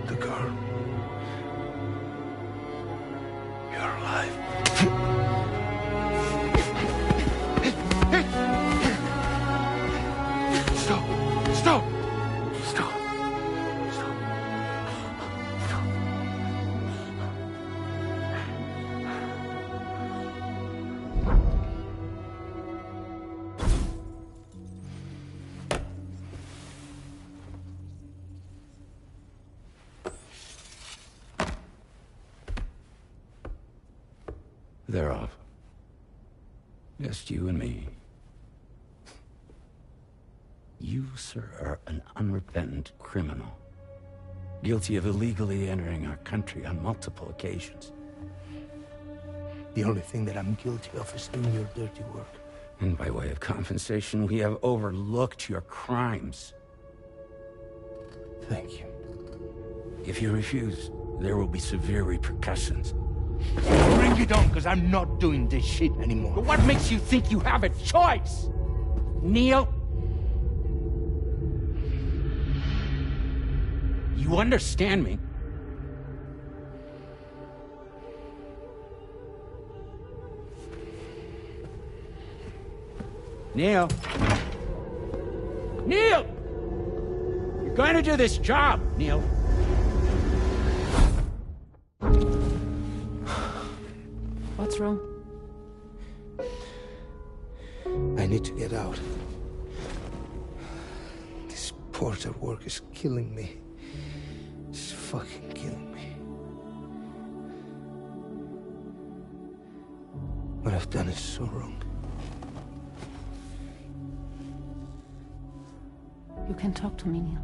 The girl. You're alive. Stop! Stop! Stop! Stop! Stop! They're off. Just you and me. You, sir, are an unrepentant criminal. Guilty of illegally entering our country on multiple occasions.
The only thing that I'm guilty of is doing your dirty work.
And by way of compensation, we have overlooked your crimes.
Thank you.
If you refuse, there will be severe repercussions.
Bring it on, because I'm not doing this shit anymore.
But what makes you think you have a choice? Neil? You understand me? Neil? Neil! You're going to do this job, Neil.
What's wrong?
I need to get out. This porter work is killing me. It's fucking killing me. What I've done is so wrong.
You can talk to me, Neil.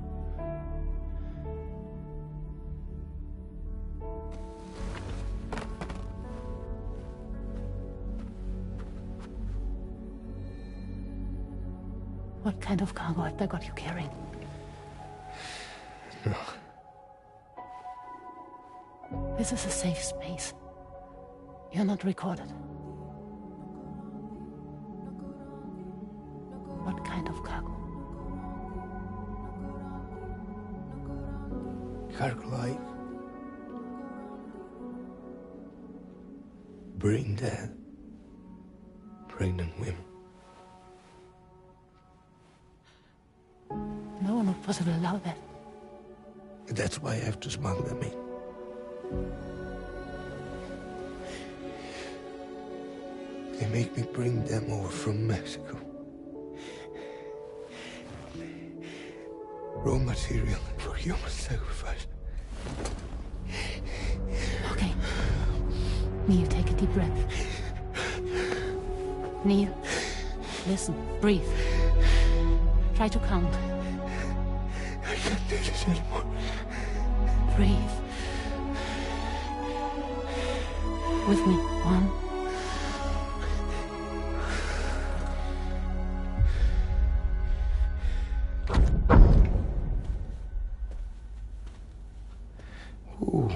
What kind of cargo have they got you carrying?
No.
This is a safe space. You're not recorded. What kind of cargo?
Karklai. Brain dead. Pregnant women.
No one would possibly allow that.
That's why I have to smuggle them in. They make me bring them over from Mexico. Raw material for human sacrifice.
Okay. Neil, take a deep breath. Neil, listen, breathe. Try to count.
I can't do this anymore.
Breathe. With me. 1.
Ooh.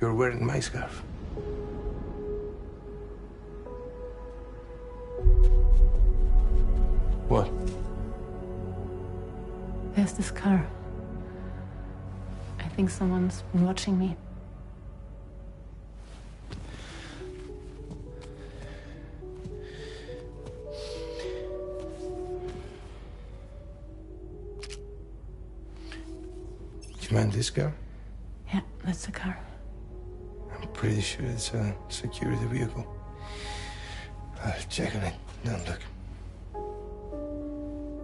You're wearing my scarf. What?
There's this car. I think someone's been watching me.
Do you mind this car?
Yeah, that's the car.
I'm pretty sure it's a security vehicle. I'll check on it. Now look.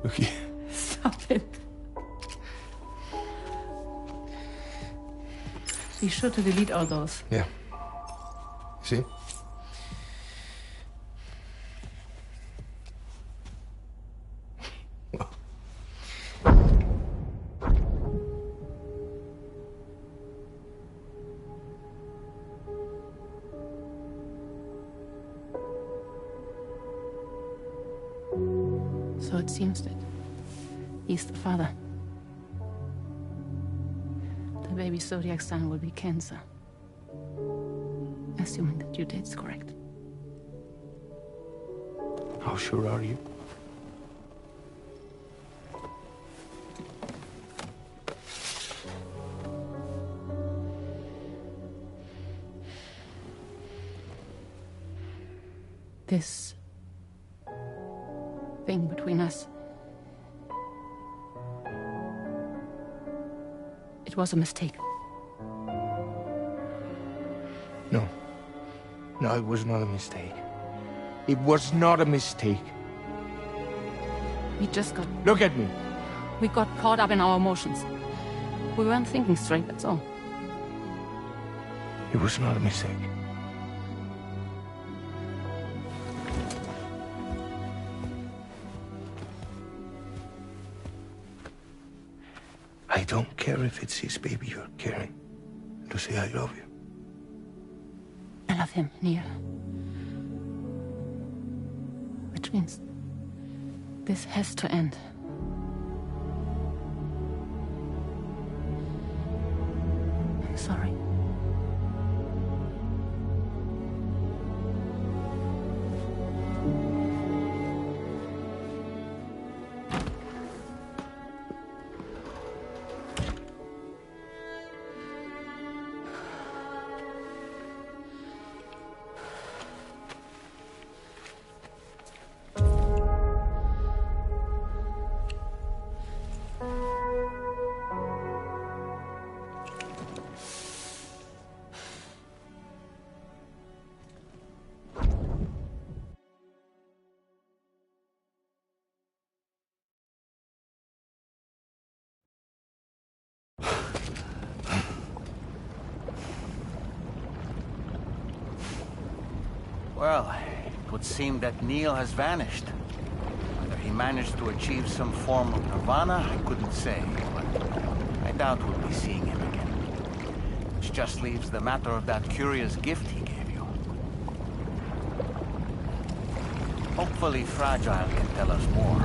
Look here.
Stop it. Be sure to delete all those.
Yeah. See?
So it seems that he's the father. The baby Zodiac son will be cancer. Assuming that your date's correct.
How sure are you?
This thing between us. It was a mistake.
No. No, it was not a mistake. It was not a mistake.
We just got...
Look at me.
We got caught up in our emotions. We weren't thinking straight, that's all.
It was not a mistake. I don't care if it's his baby you're carrying. Lucy, I love you.
I love him, Neil. Which means this has to end. I'm sorry.
Well, it would seem that Neil has vanished. Whether he managed to achieve some form of nirvana, I couldn't say, but I doubt we'll be seeing him again. Which just leaves the matter of that curious gift he gave you. Hopefully Fragile can tell us more.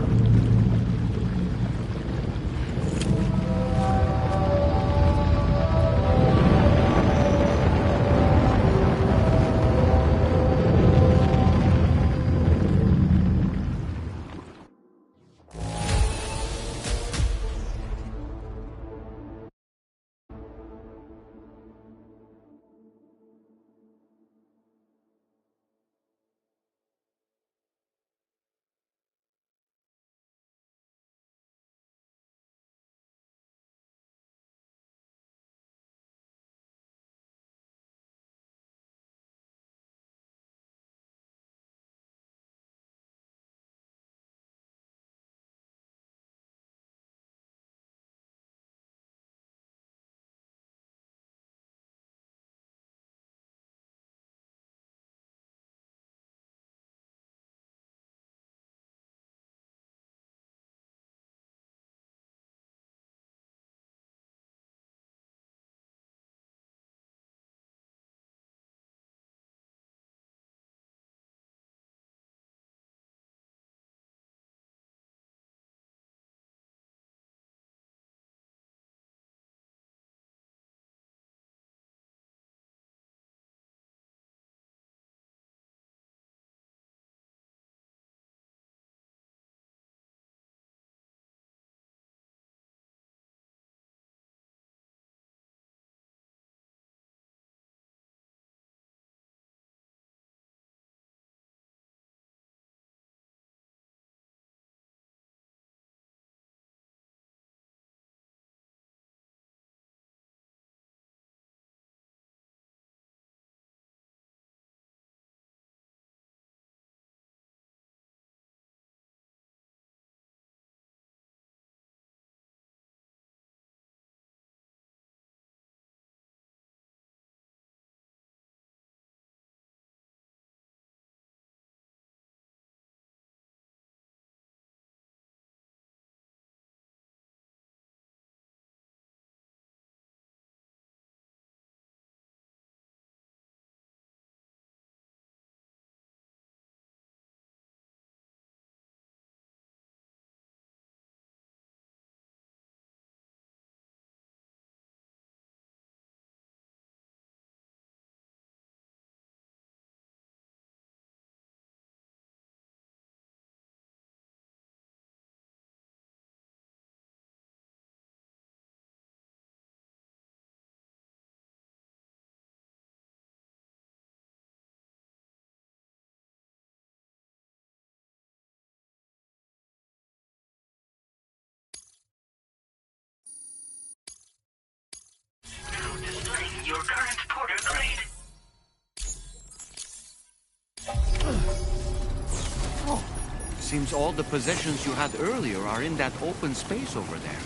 Seems all the possessions you had earlier are in that open space over there.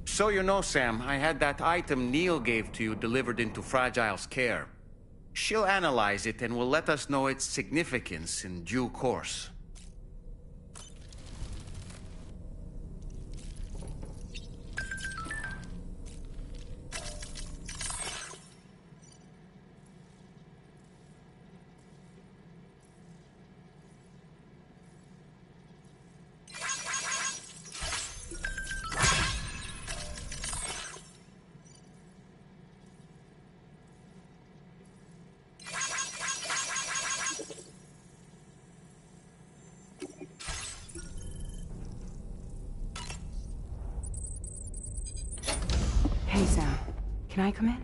So you know, Sam, I had that item Neil gave to you delivered into Fragile's care. She'll analyze it and will let us know its significance in due course.
Hey, Sam. Can I come in?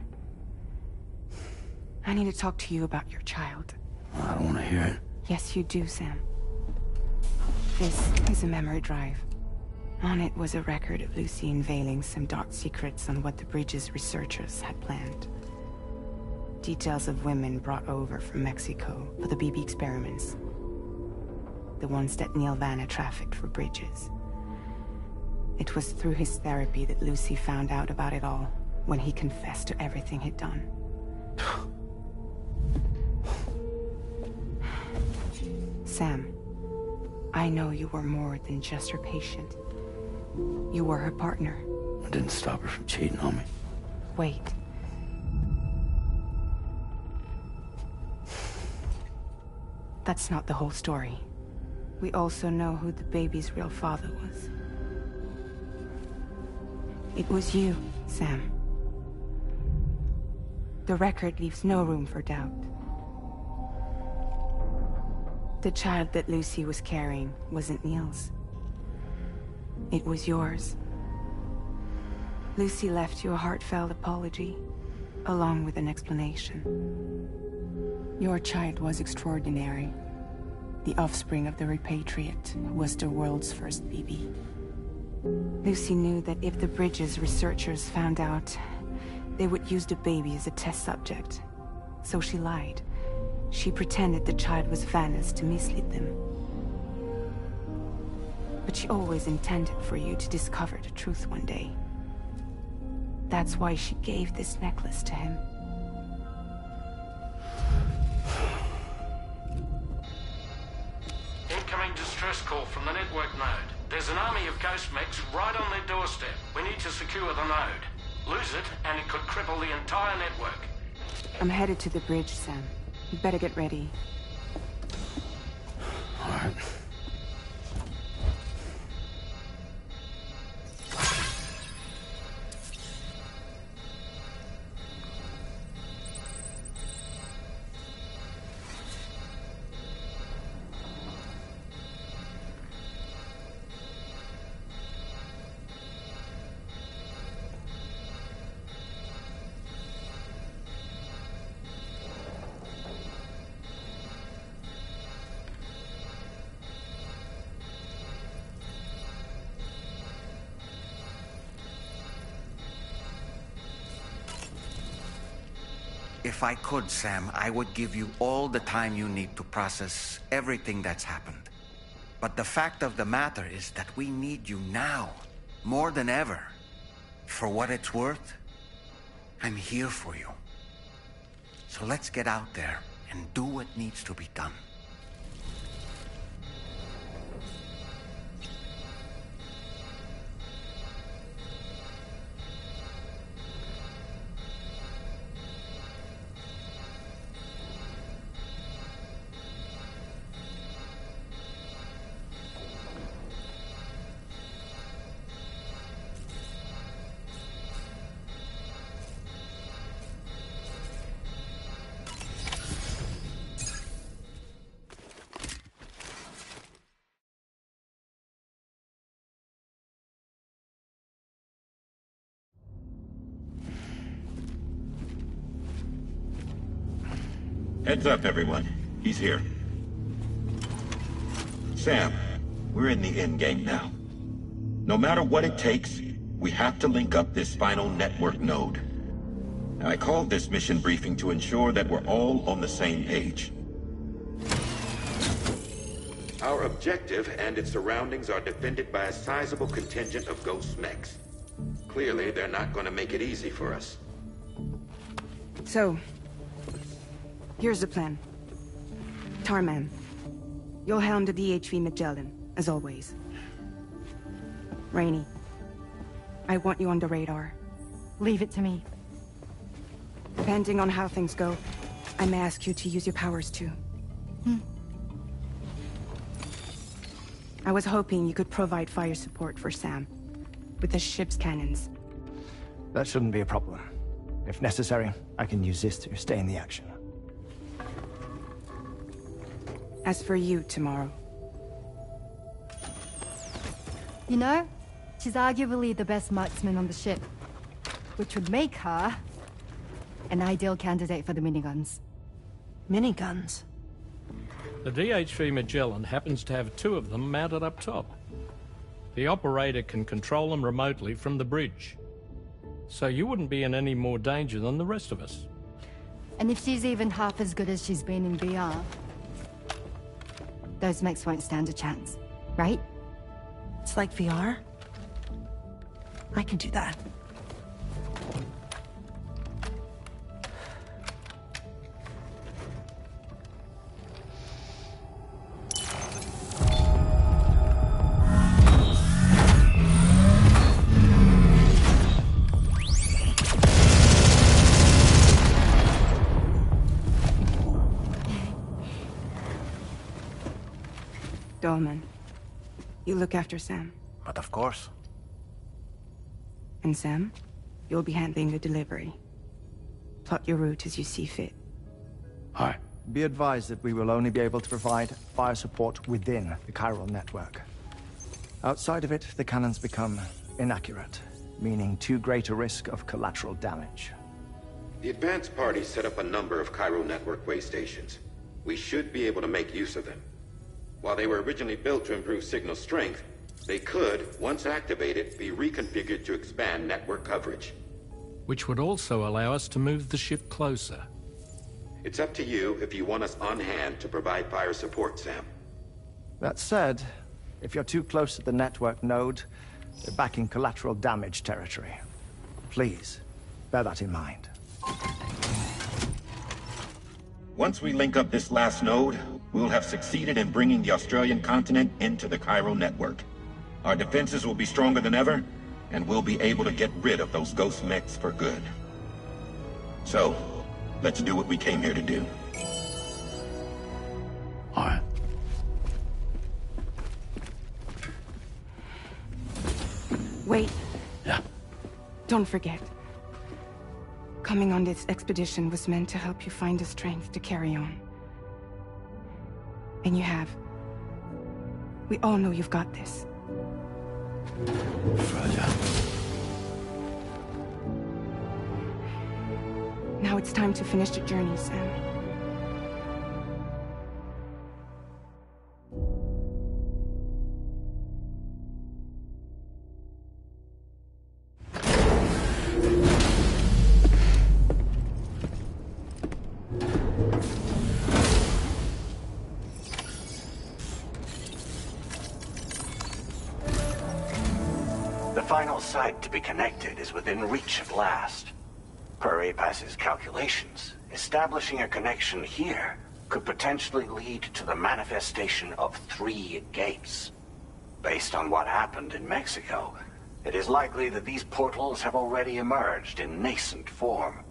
I need to talk to you about your child.
I don't want to hear it.
Yes, you do, Sam. This is a memory drive. On it was a record of Lucy unveiling some dark secrets on what the Bridges researchers had planned. Details of women brought over from Mexico for the BB experiments. The ones that Neil Vanna trafficked for Bridges. It was through his therapy that Lucy found out about it all, when he confessed to everything he'd done. Sam, I know you were more than just her patient. You were her partner.
I didn't stop her from cheating on me.
Wait. That's not the whole story. We also know who the baby's real father was. It was you, Sam. The record leaves no room for doubt. The child that Lucy was carrying wasn't Neil's. It was yours. Lucy left you a heartfelt apology, along with an explanation. Your child was extraordinary. The offspring of the repatriate who was the world's first BB. Lucy knew that if the Bridges researchers found out, they would use the baby as a test subject. So she lied. She pretended the child was Vanna's to mislead them. But she always intended for you to discover the truth one day. That's why she gave this necklace to him.
Incoming distress call from the network node. There's an army of ghost mechs right on their doorstep. We need to secure the node. Lose it, and it could cripple the entire network.
I'm headed to the bridge, Sam. You better get ready.
All right.
If I could, Sam, I would give you all the time you need to process everything that's happened. But the fact of the matter is that we need you now, more than ever. For what it's worth, I'm here for you. So let's get out there and do what needs to be done.
Heads up, everyone. He's here. Sam, we're in the endgame now. No matter what it takes, we have to link up this final network node. I called this mission briefing to ensure that we're all on the same page. Our objective and its surroundings are defended by a sizable contingent of ghost mechs. Clearly, they're not going to make it easy for us.
So, here's the plan. Tarman, you'll helm the DHV Magellan, as always. Rainey, I want you on the radar.
Leave it to me.
Depending on how things go, I may ask you to use your powers too. I was hoping you could provide fire support for Sam, with the ship's cannons.
That shouldn't be a problem. If necessary, I can use this to stay in the action.
As for you, tomorrow.
You know, she's arguably the best marksman on the ship, which would make her an ideal candidate for the miniguns.
Miniguns?
The DHV Magellan happens to have 2 of them mounted up top. The operator can control them remotely from the bridge. So you wouldn't be in any more danger than the rest of us.
And if she's even half as good as she's been in VR, those mechs won't stand a chance, right?
It's like VR? I can do that. Dolman, you look after Sam.
But of course.
And Sam, you'll be handling the delivery. Plot your route as you see fit.
Aye. Be advised that we will only be able to provide fire support within the chiral network. Outside of it, the cannons become inaccurate, meaning too great a risk of collateral damage.
The advanced party set up a number of chiral network way stations. We should be able to make use of them. While they were originally built to improve signal strength, they could, once activated, be reconfigured to expand network coverage.
Which would also allow us to move the ship closer.
It's up to you if you want us on hand to provide fire support, Sam.
That said, if you're too close to the network node, you're back in collateral damage territory. Please, bear that in mind.
Once we link up this last node, we'll have succeeded in bringing the Australian continent into the chiral network. Our defenses will be stronger than ever, and we'll be able to get rid of those ghost mechs for good. So, let's do what we came here to do.
All right.
Wait.
Yeah.
Don't forget. Coming on this expedition was meant to help you find the strength to carry on. And you have. We all know you've got this.
Fragile.
Now it's time to finish the journey, Sam.
final site to be connected is within reach at last. Per APAS's calculations, establishing a connection here could potentially lead to the manifestation of 3 gates. Based on what happened in Mexico, it is likely that these portals have already emerged in nascent form,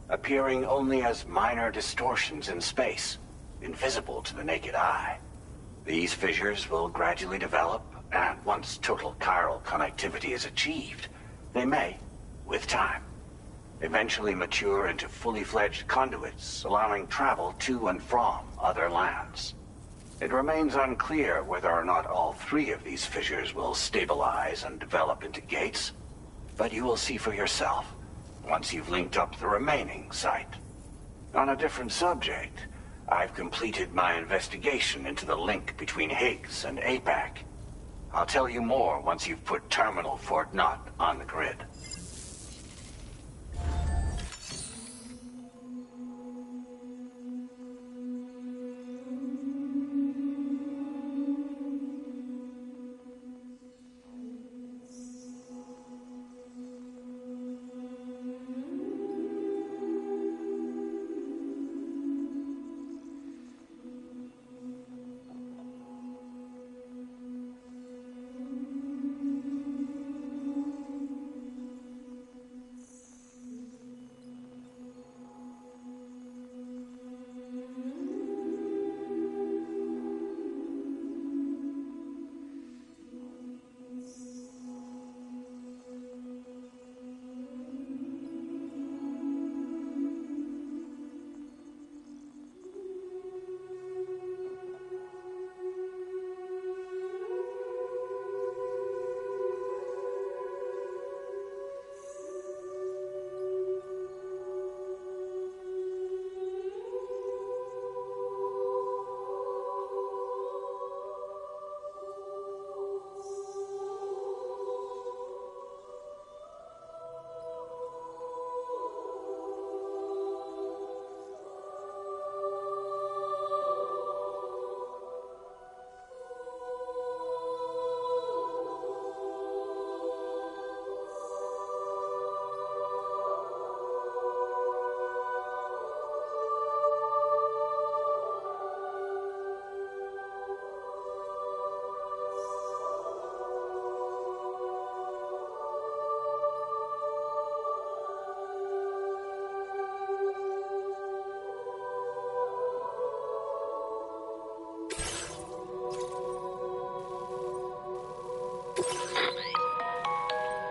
appearing only as minor distortions in space, invisible to the naked eye. These fissures will gradually develop, and once total chiral connectivity is achieved, they may, with time, eventually mature into fully fledged conduits, allowing travel to and from other lands. It remains unclear whether or not all 3 of these fissures will stabilize and develop into gates, but you will see for yourself once you've linked up the remaining site. On a different subject, I've completed my investigation into the link between Higgs and APAC. I'll tell you more once you've put Terminal Fort Knott on the grid.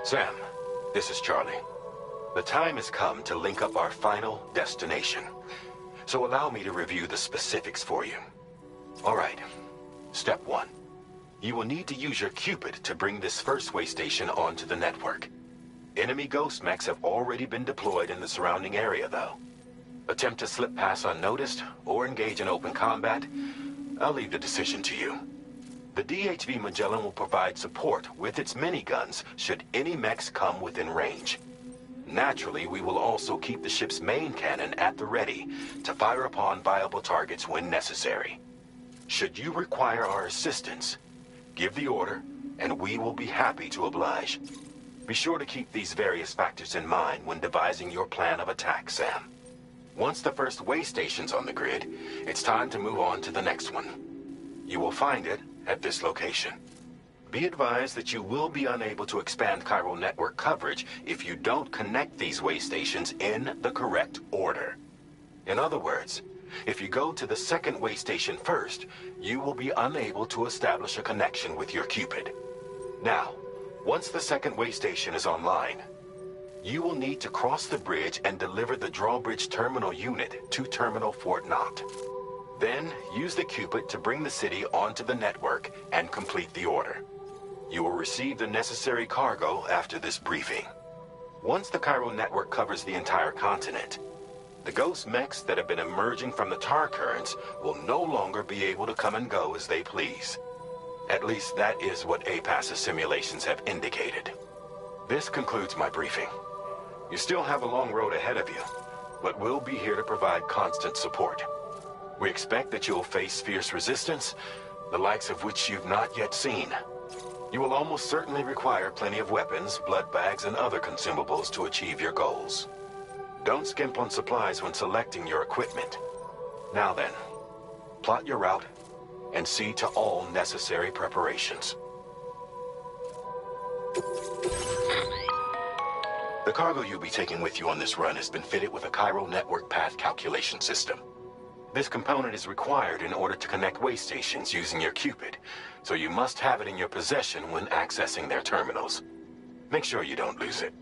Sam, this is Charlie. The time has come to link up our final destination. So allow me to review the specifics for you. All right. Step 1. You will need to use your Cupid to bring this first way station onto the network. Enemy ghost mechs have already been deployed in the surrounding area, though. Attempt to slip past unnoticed or engage in open combat, I'll leave the decision to you. The DHV Magellan will provide support with its miniguns should any mechs come within range. Naturally, we will also keep the ship's main cannon at the ready to fire upon viable targets when necessary. Should you require our assistance, give the order, and we will be happy to oblige. Be sure to keep these various factors in mind when devising your plan of attack, Sam. Once the first way station's on the grid, it's time to move on to the next one. You will find it at this location. Be advised that you will be unable to expand chiral network coverage if you don't connect these way stations in the correct order. In other words, if you go to the second way station first, you will be unable to establish a connection with your Cupid. Now, once the second way station is online, you will need to cross the bridge and deliver the drawbridge terminal unit to Terminal Fort Knott. Then, use the Cupid to bring the city onto the network and complete the order. You will receive the necessary cargo after this briefing. Once the chiral network covers the entire continent, the ghost mechs that have been emerging from the tar currents will no longer be able to come and go as they please. At least that is what APAS's simulations have indicated. This concludes my briefing. You still have a long road ahead of you, but we'll be here to provide constant support. We expect that you'll face fierce resistance, the likes of which you've not yet seen. You will almost certainly require plenty of weapons, blood bags, and other consumables to achieve your goals. Don't skimp on supplies when selecting your equipment. Now then, plot your route and see to all necessary preparations. The cargo you'll be taking with you on this run has been fitted with a chiral network path calculation system. This component is required in order to connect way stations using your Cupid, so you must have it in your possession when accessing their terminals. Make sure you don't lose it.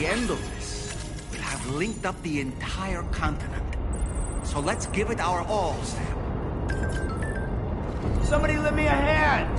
End of this, we'll have linked up the entire continent. So let's give it our all, Sam.
Somebody lend me a hand!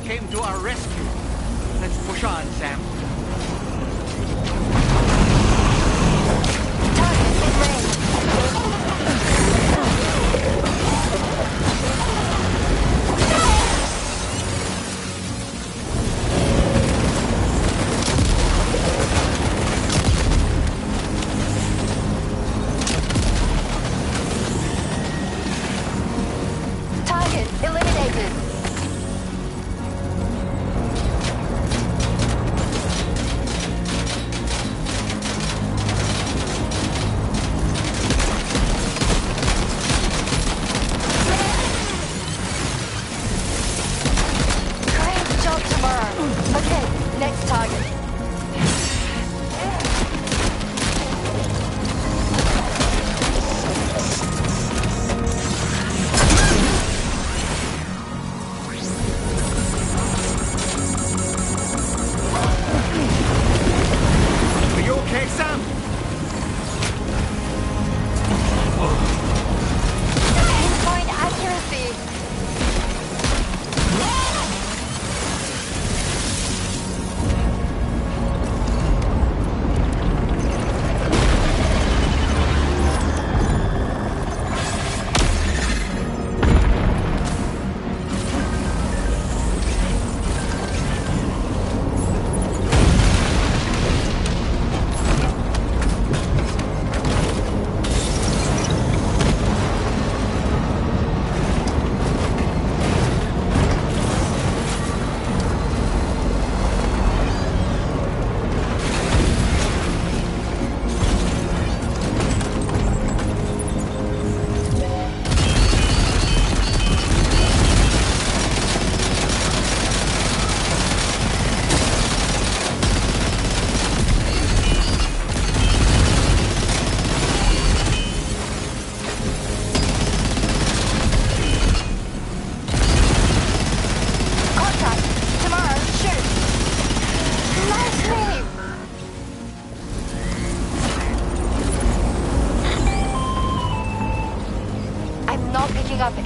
came to our rescue. Let's push on, Sam.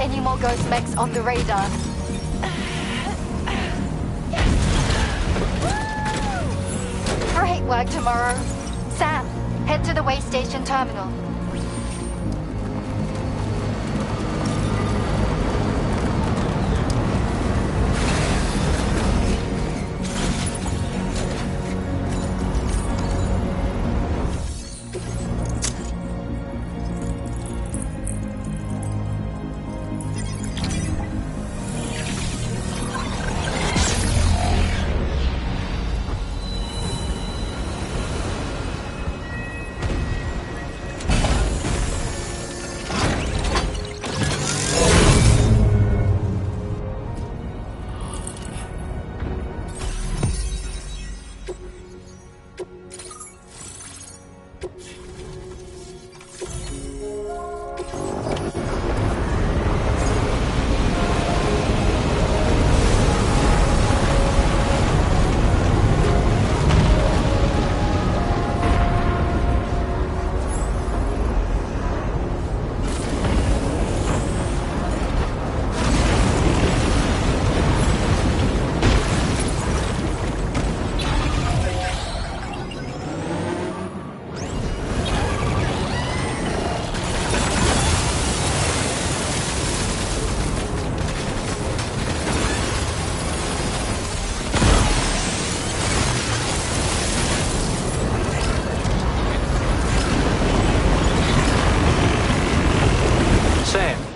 Any more ghost mechs on the radar. Great work, Tomorrow. Sam, head to the way station terminal.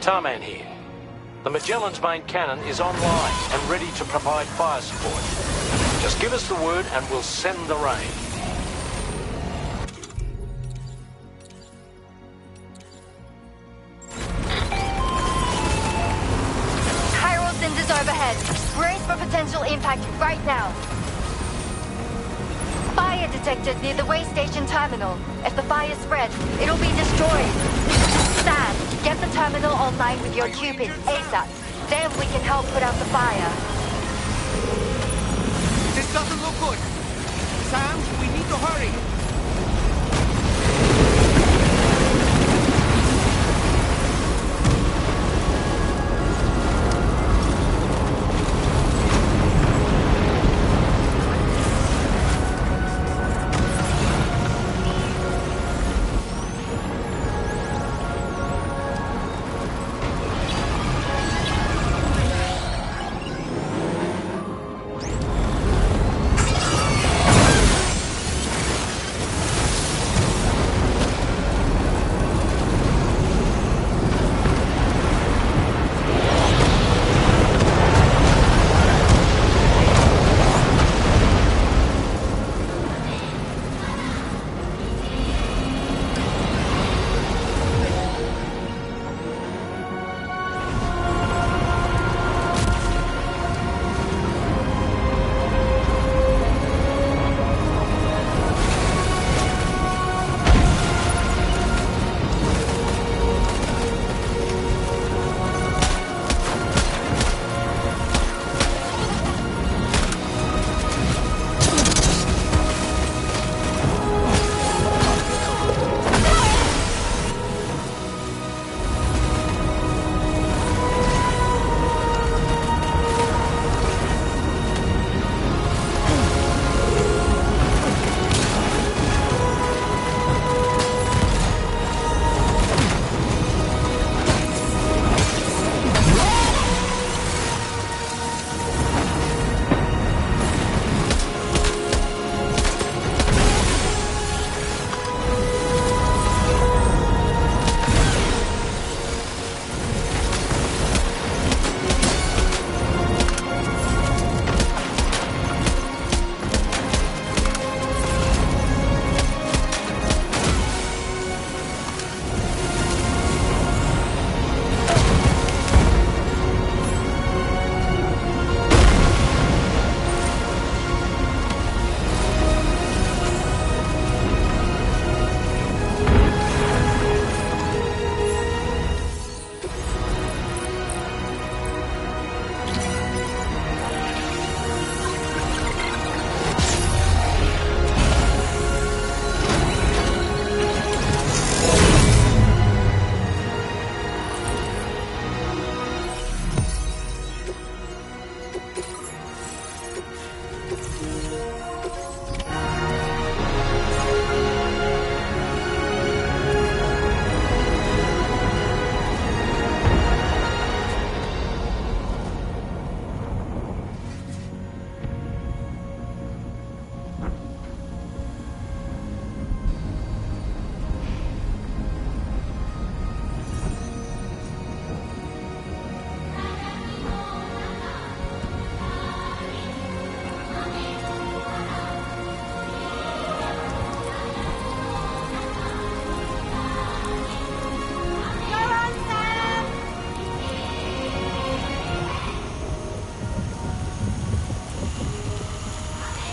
Tarman here. The Magellan's main cannon is online and ready to provide fire support. Just give us the word and we'll send the rain.
Chiral cinders overhead. Brace for potential impact right now. Fire detected near the way station terminal. If the fire spreads, it'll be destroyed. Sam, get the terminal online with your Cupid ASAP. Then we can help put out the fire.
This doesn't look good. Sam, we need to hurry.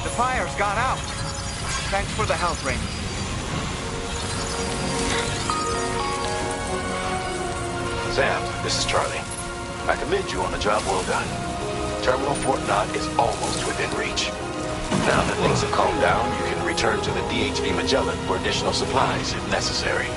The fire's gone out. Thanks for the help, Rainey.
Sam, this is Charlie. I commend you on a job well done. Terminal Fort Knott is almost within reach. Now that things have calmed down, you can return to the DHV Magellan for additional supplies if necessary.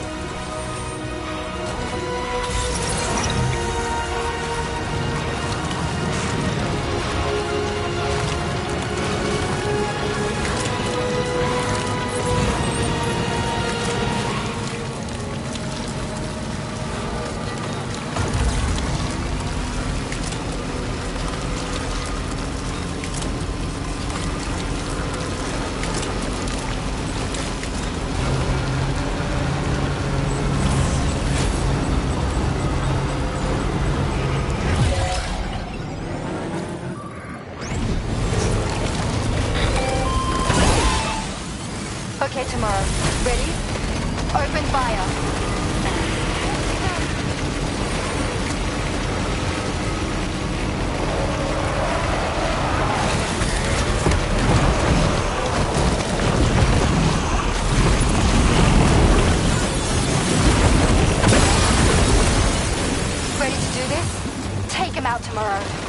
Okay, tomorrow. Ready? Open fire. Ready to do this? Take him out tomorrow.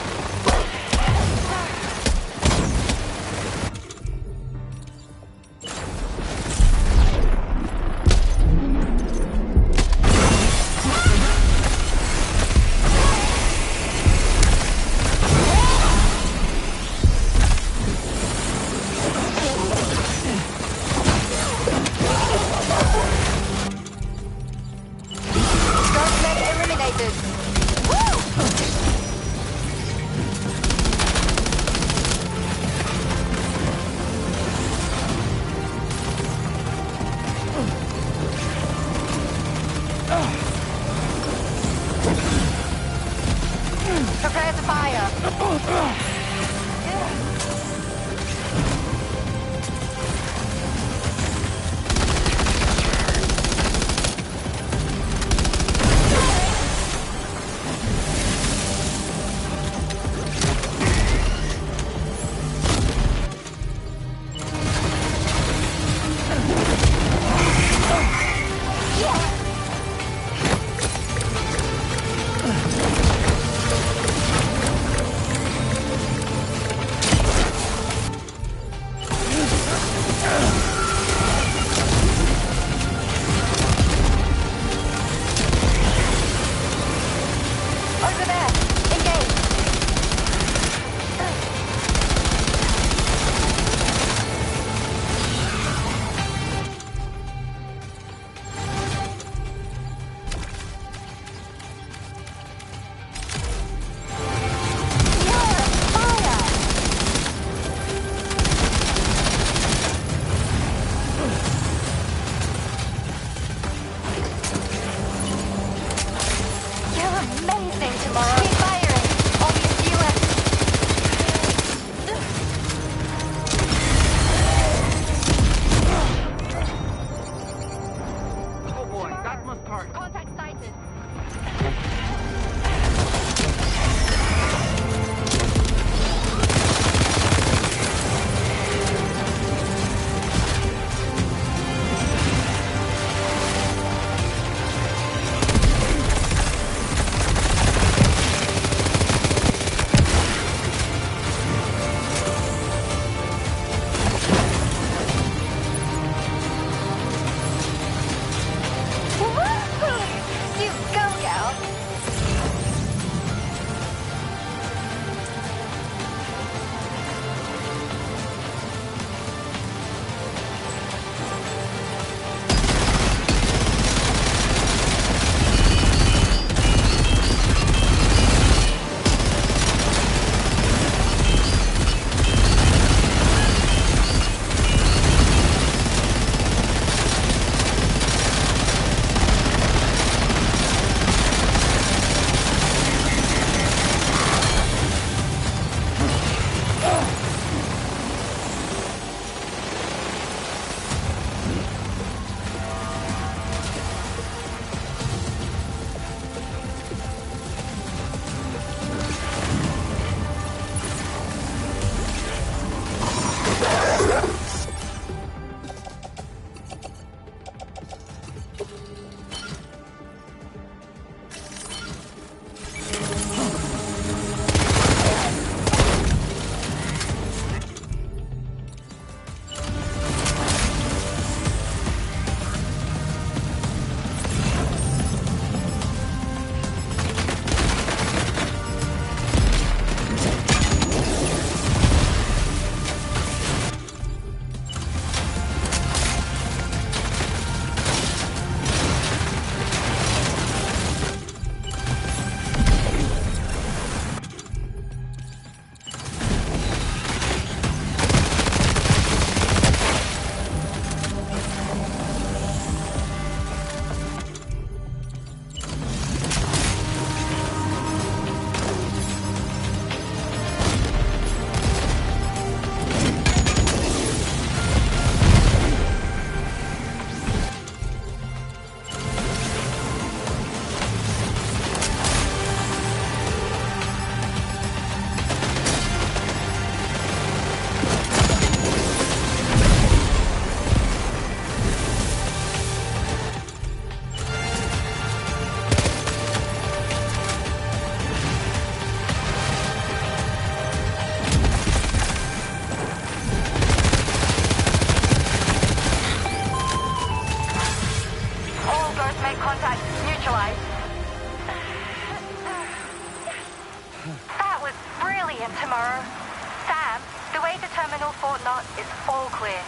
spot is all clear.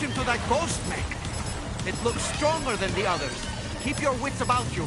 To that ghost mech. It looks stronger than the others. Keep your wits about you.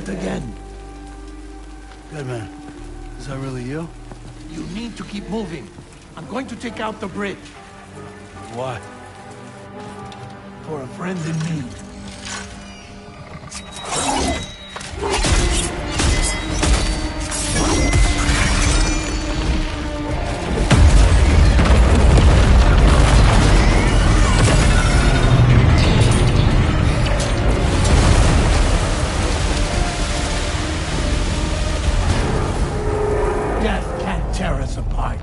Again. Good man. Is that really you? You need to keep moving. I'm going to take out the bridge. Why? For a friend in need. Tear us apart.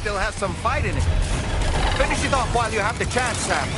Still has some fight in it. Finish it off while you have the chance, Sam.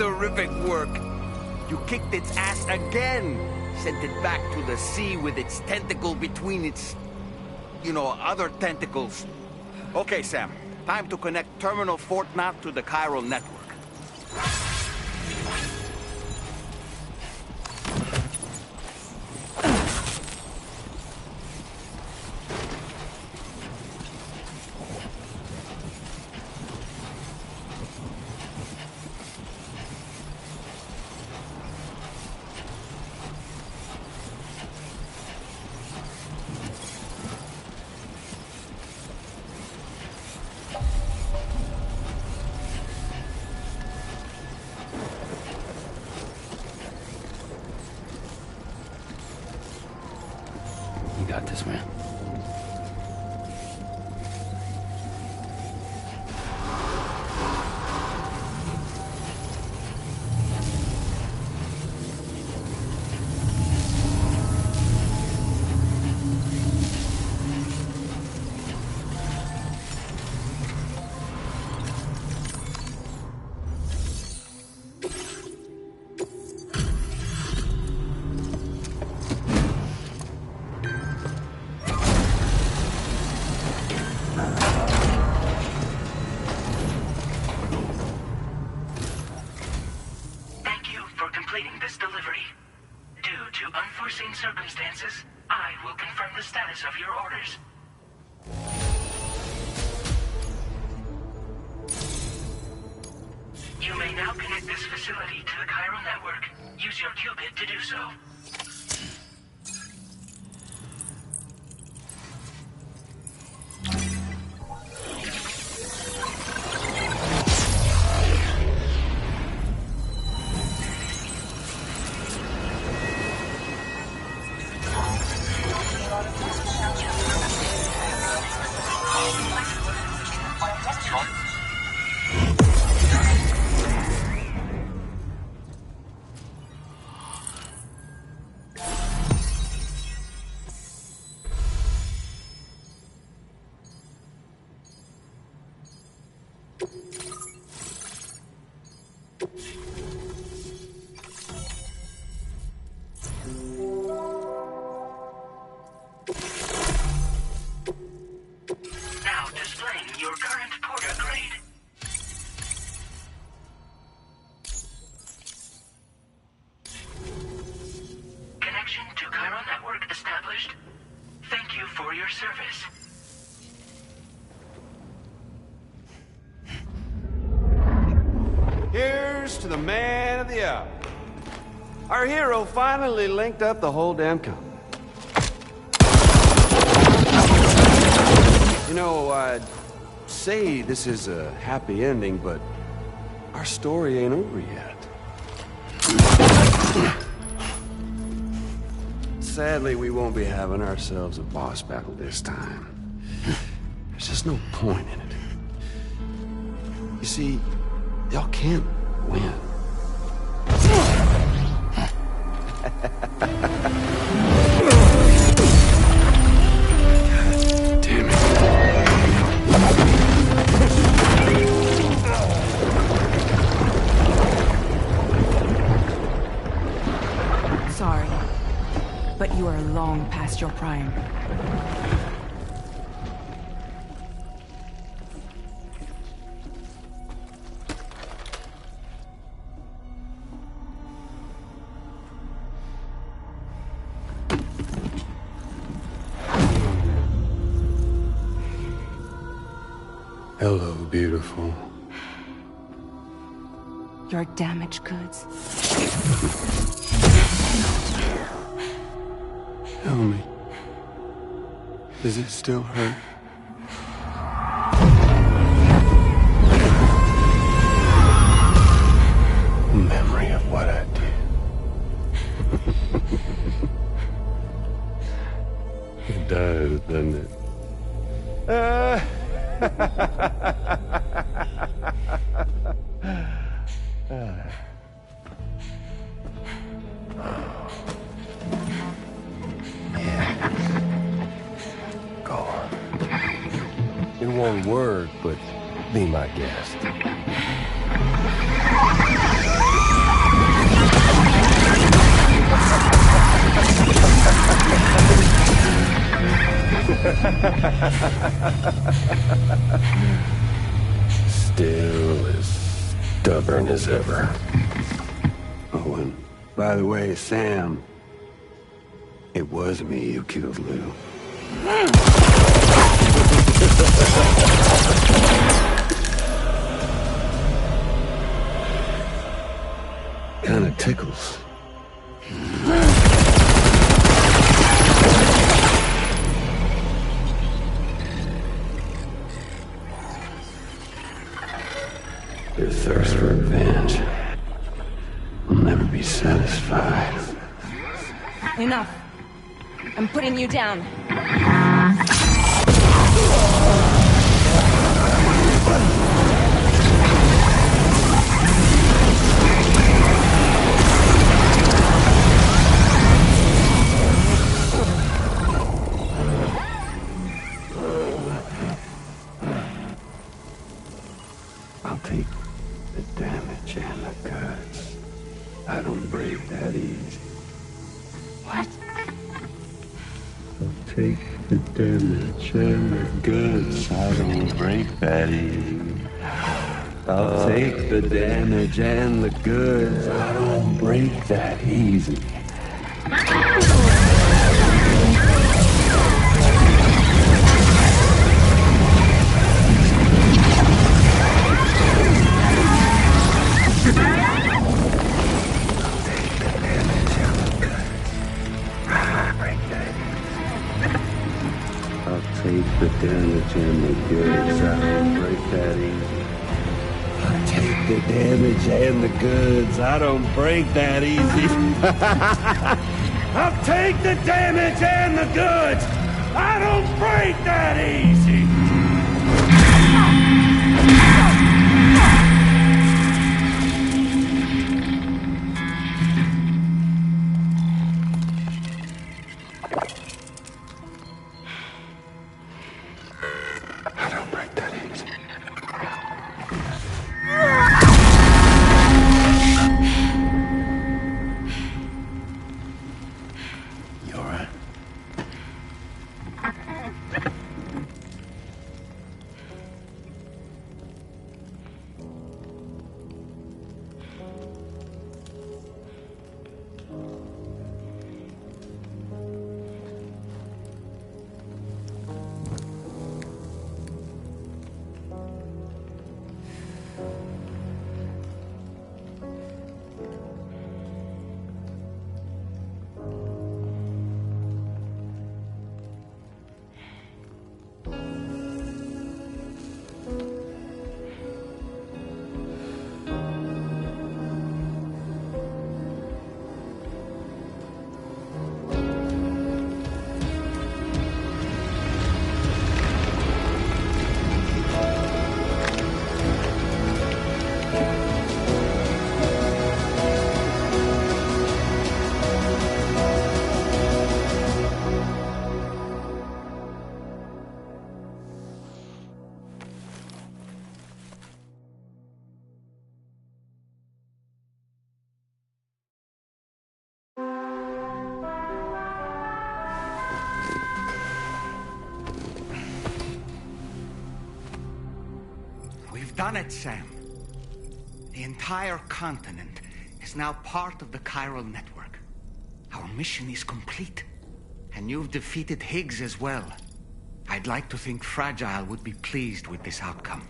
Terrific work. You kicked its ass again. Sent it back to the sea with its tentacle between its... other tentacles. Okay, Sam. Time to connect Terminal Fort Knot to the chiral network.
You got this, man.
Circumstances, I will confirm the status of your orders. You may now connect this facility to the chiral network. Use your qubit to do so. Now displaying your current Porter grade. Connection to chiral network established. Thank you for your service.
Here's to the man of the hour. Our hero finally linked up the whole damn company. You know, I'd say this is a happy ending, but our story ain't over yet. Sadly, we won't be having ourselves a boss battle this time. There's just no point in it. You see, y'all can't win.
Sorry, but you are long past your prime.
Hello, beautiful.
Your damaged goods.
Tell me, does it still hurt? Memory of what I did. It does, doesn't it? Go on. In one word, but be my guest.
Still as stubborn as ever.
Oh, and by the way, Sam, it was me who killed Lou. Kinda tickles.
Your thirst for revenge will never be satisfied.
Enough. I'm putting you down.
I'll take the damage and the cuts. I don't break that easy.
What?
I'll take the damage and the goods. I don't break that easy. I'll take the damage and the goods. I don't break that easy. Take the damage and the goods. I don't break that easy. I take the damage and the goods. I don't break that easy. I'll take the damage and the goods. I don't break that easy.
Done it, Sam. The entire continent is now part of the Chiral Network. Our mission is complete. And you've defeated Higgs as well. I'd like to think Fragile would be pleased with this outcome.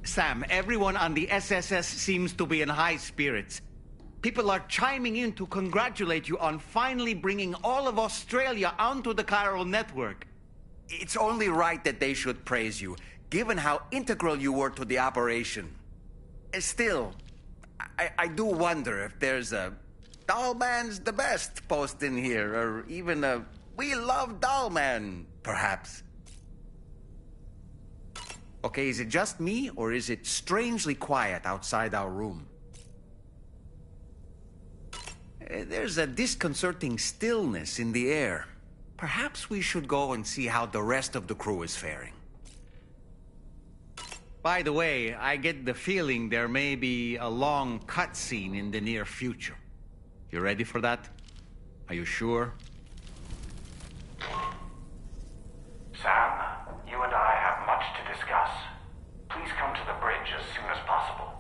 Sam, everyone on the SSS seems to be in high spirits. People are chiming in to congratulate you on finally bringing all of Australia onto the Chiral Network. It's only right that they should praise you, given how integral you were to the operation. Still, I do wonder if there's a Dollman's the best post in here, or even a We Love Dollman, perhaps. Okay, is it just me, or is it strangely quiet outside our room? There's a disconcerting stillness in the air. Perhaps we should go and see how the rest of the crew is faring.
By the way, I get the feeling there may be a long cutscene in the near future. You ready for that? Are you sure?
Sam, you and I have much to discuss. Please come to the bridge as soon as possible.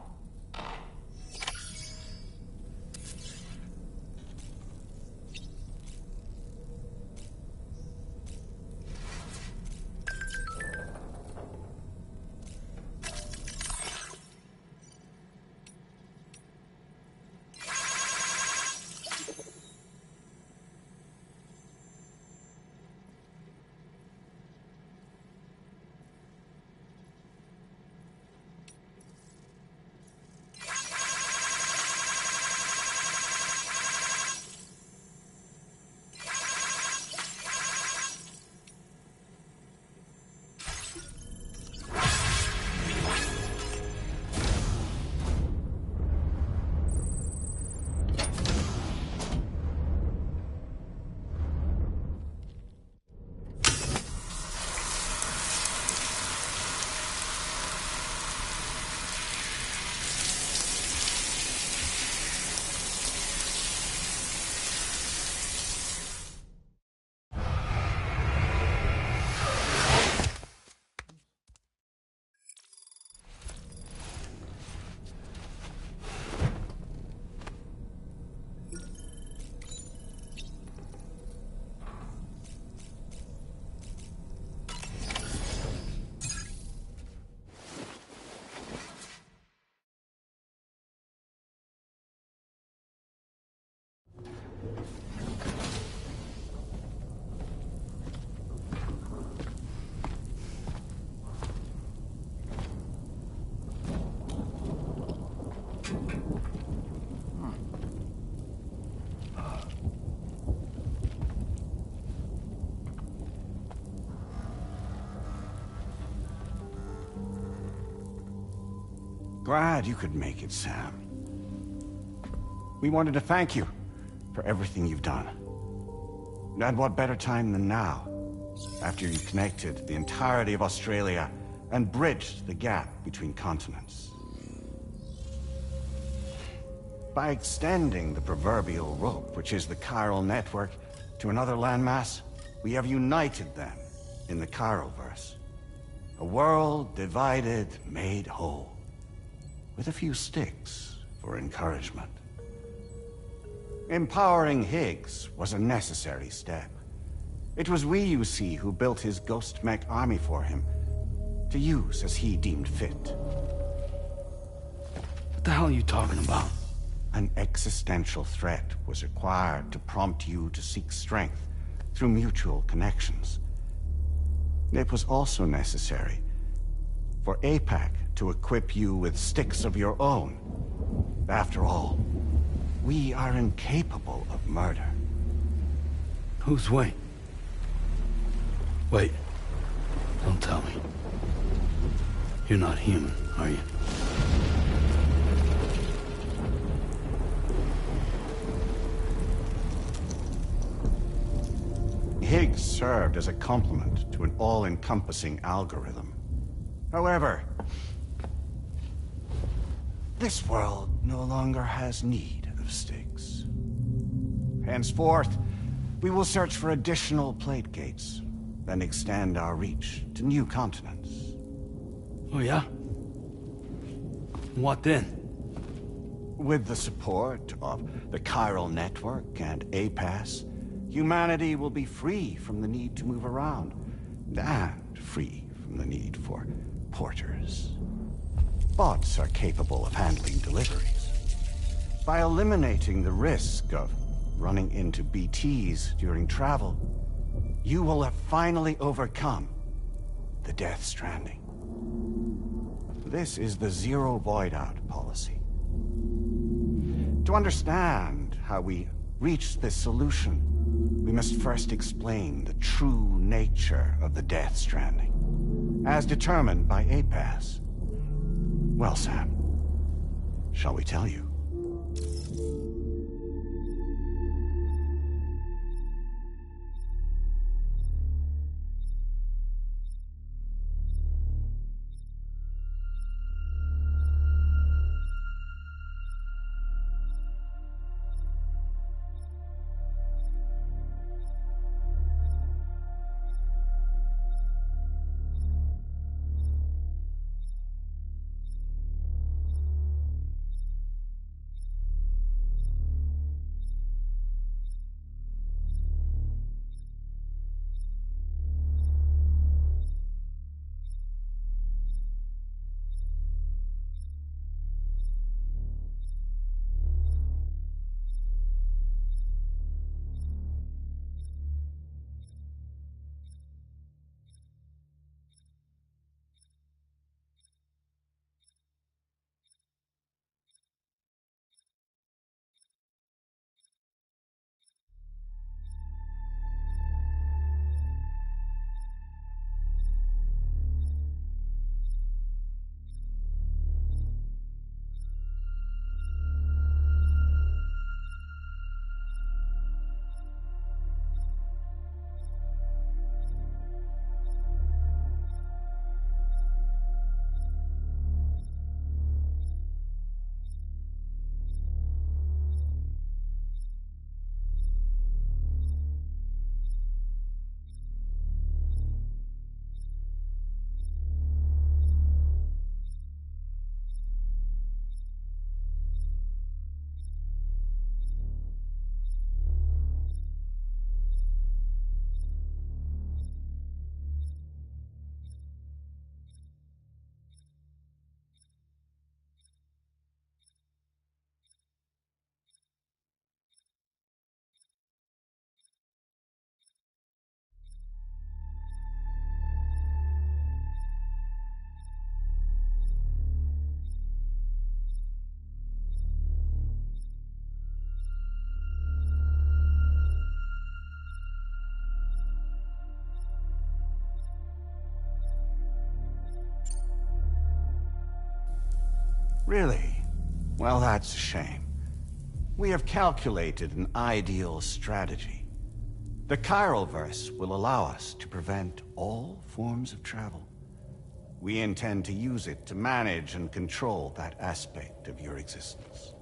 Glad you could make it, Sam. We wanted to thank you for everything you've done. And what better time than now, after you connected the entirety of Australia and bridged the gap between continents. By extending the proverbial rope, which is the chiral network, to another landmass, we have united them in the Chiroverse. A world divided, made whole. With a few sticks for encouragement. Empowering Higgs was a necessary step. It was we, you see, who built his ghost mech army for him, to use as he deemed fit.
What the hell are you talking about?
An existential threat was required to prompt you to seek strength through mutual connections. It was also necessary for APAC to equip you with sticks of your own. After all, we are incapable of murder.
Who's Wayne? Wait. Don't tell me. You're not human, are you?
Higgs served as a complement to an all-encompassing algorithm. However, this world no longer has need of sticks. Henceforth, we will search for additional plate gates, then extend our reach to new continents.
Oh yeah? What then?
With the support of the Chiral Network and APAS, humanity will be free from the need to move around, and free from the need for porters. Bots are capable of handling deliveries. By eliminating the risk of running into BTs during travel, you will have finally overcome the Death Stranding. This is the Zero Void Out policy. To understand how we reached this solution, we must first explain the true nature of the Death Stranding, as determined by APAS. Well, Sam, shall we tell you? Really? Well, that's a shame. We have calculated an ideal strategy. The Chiralverse will allow us to prevent all forms of travel. We intend to use it to manage and control that aspect of your existence.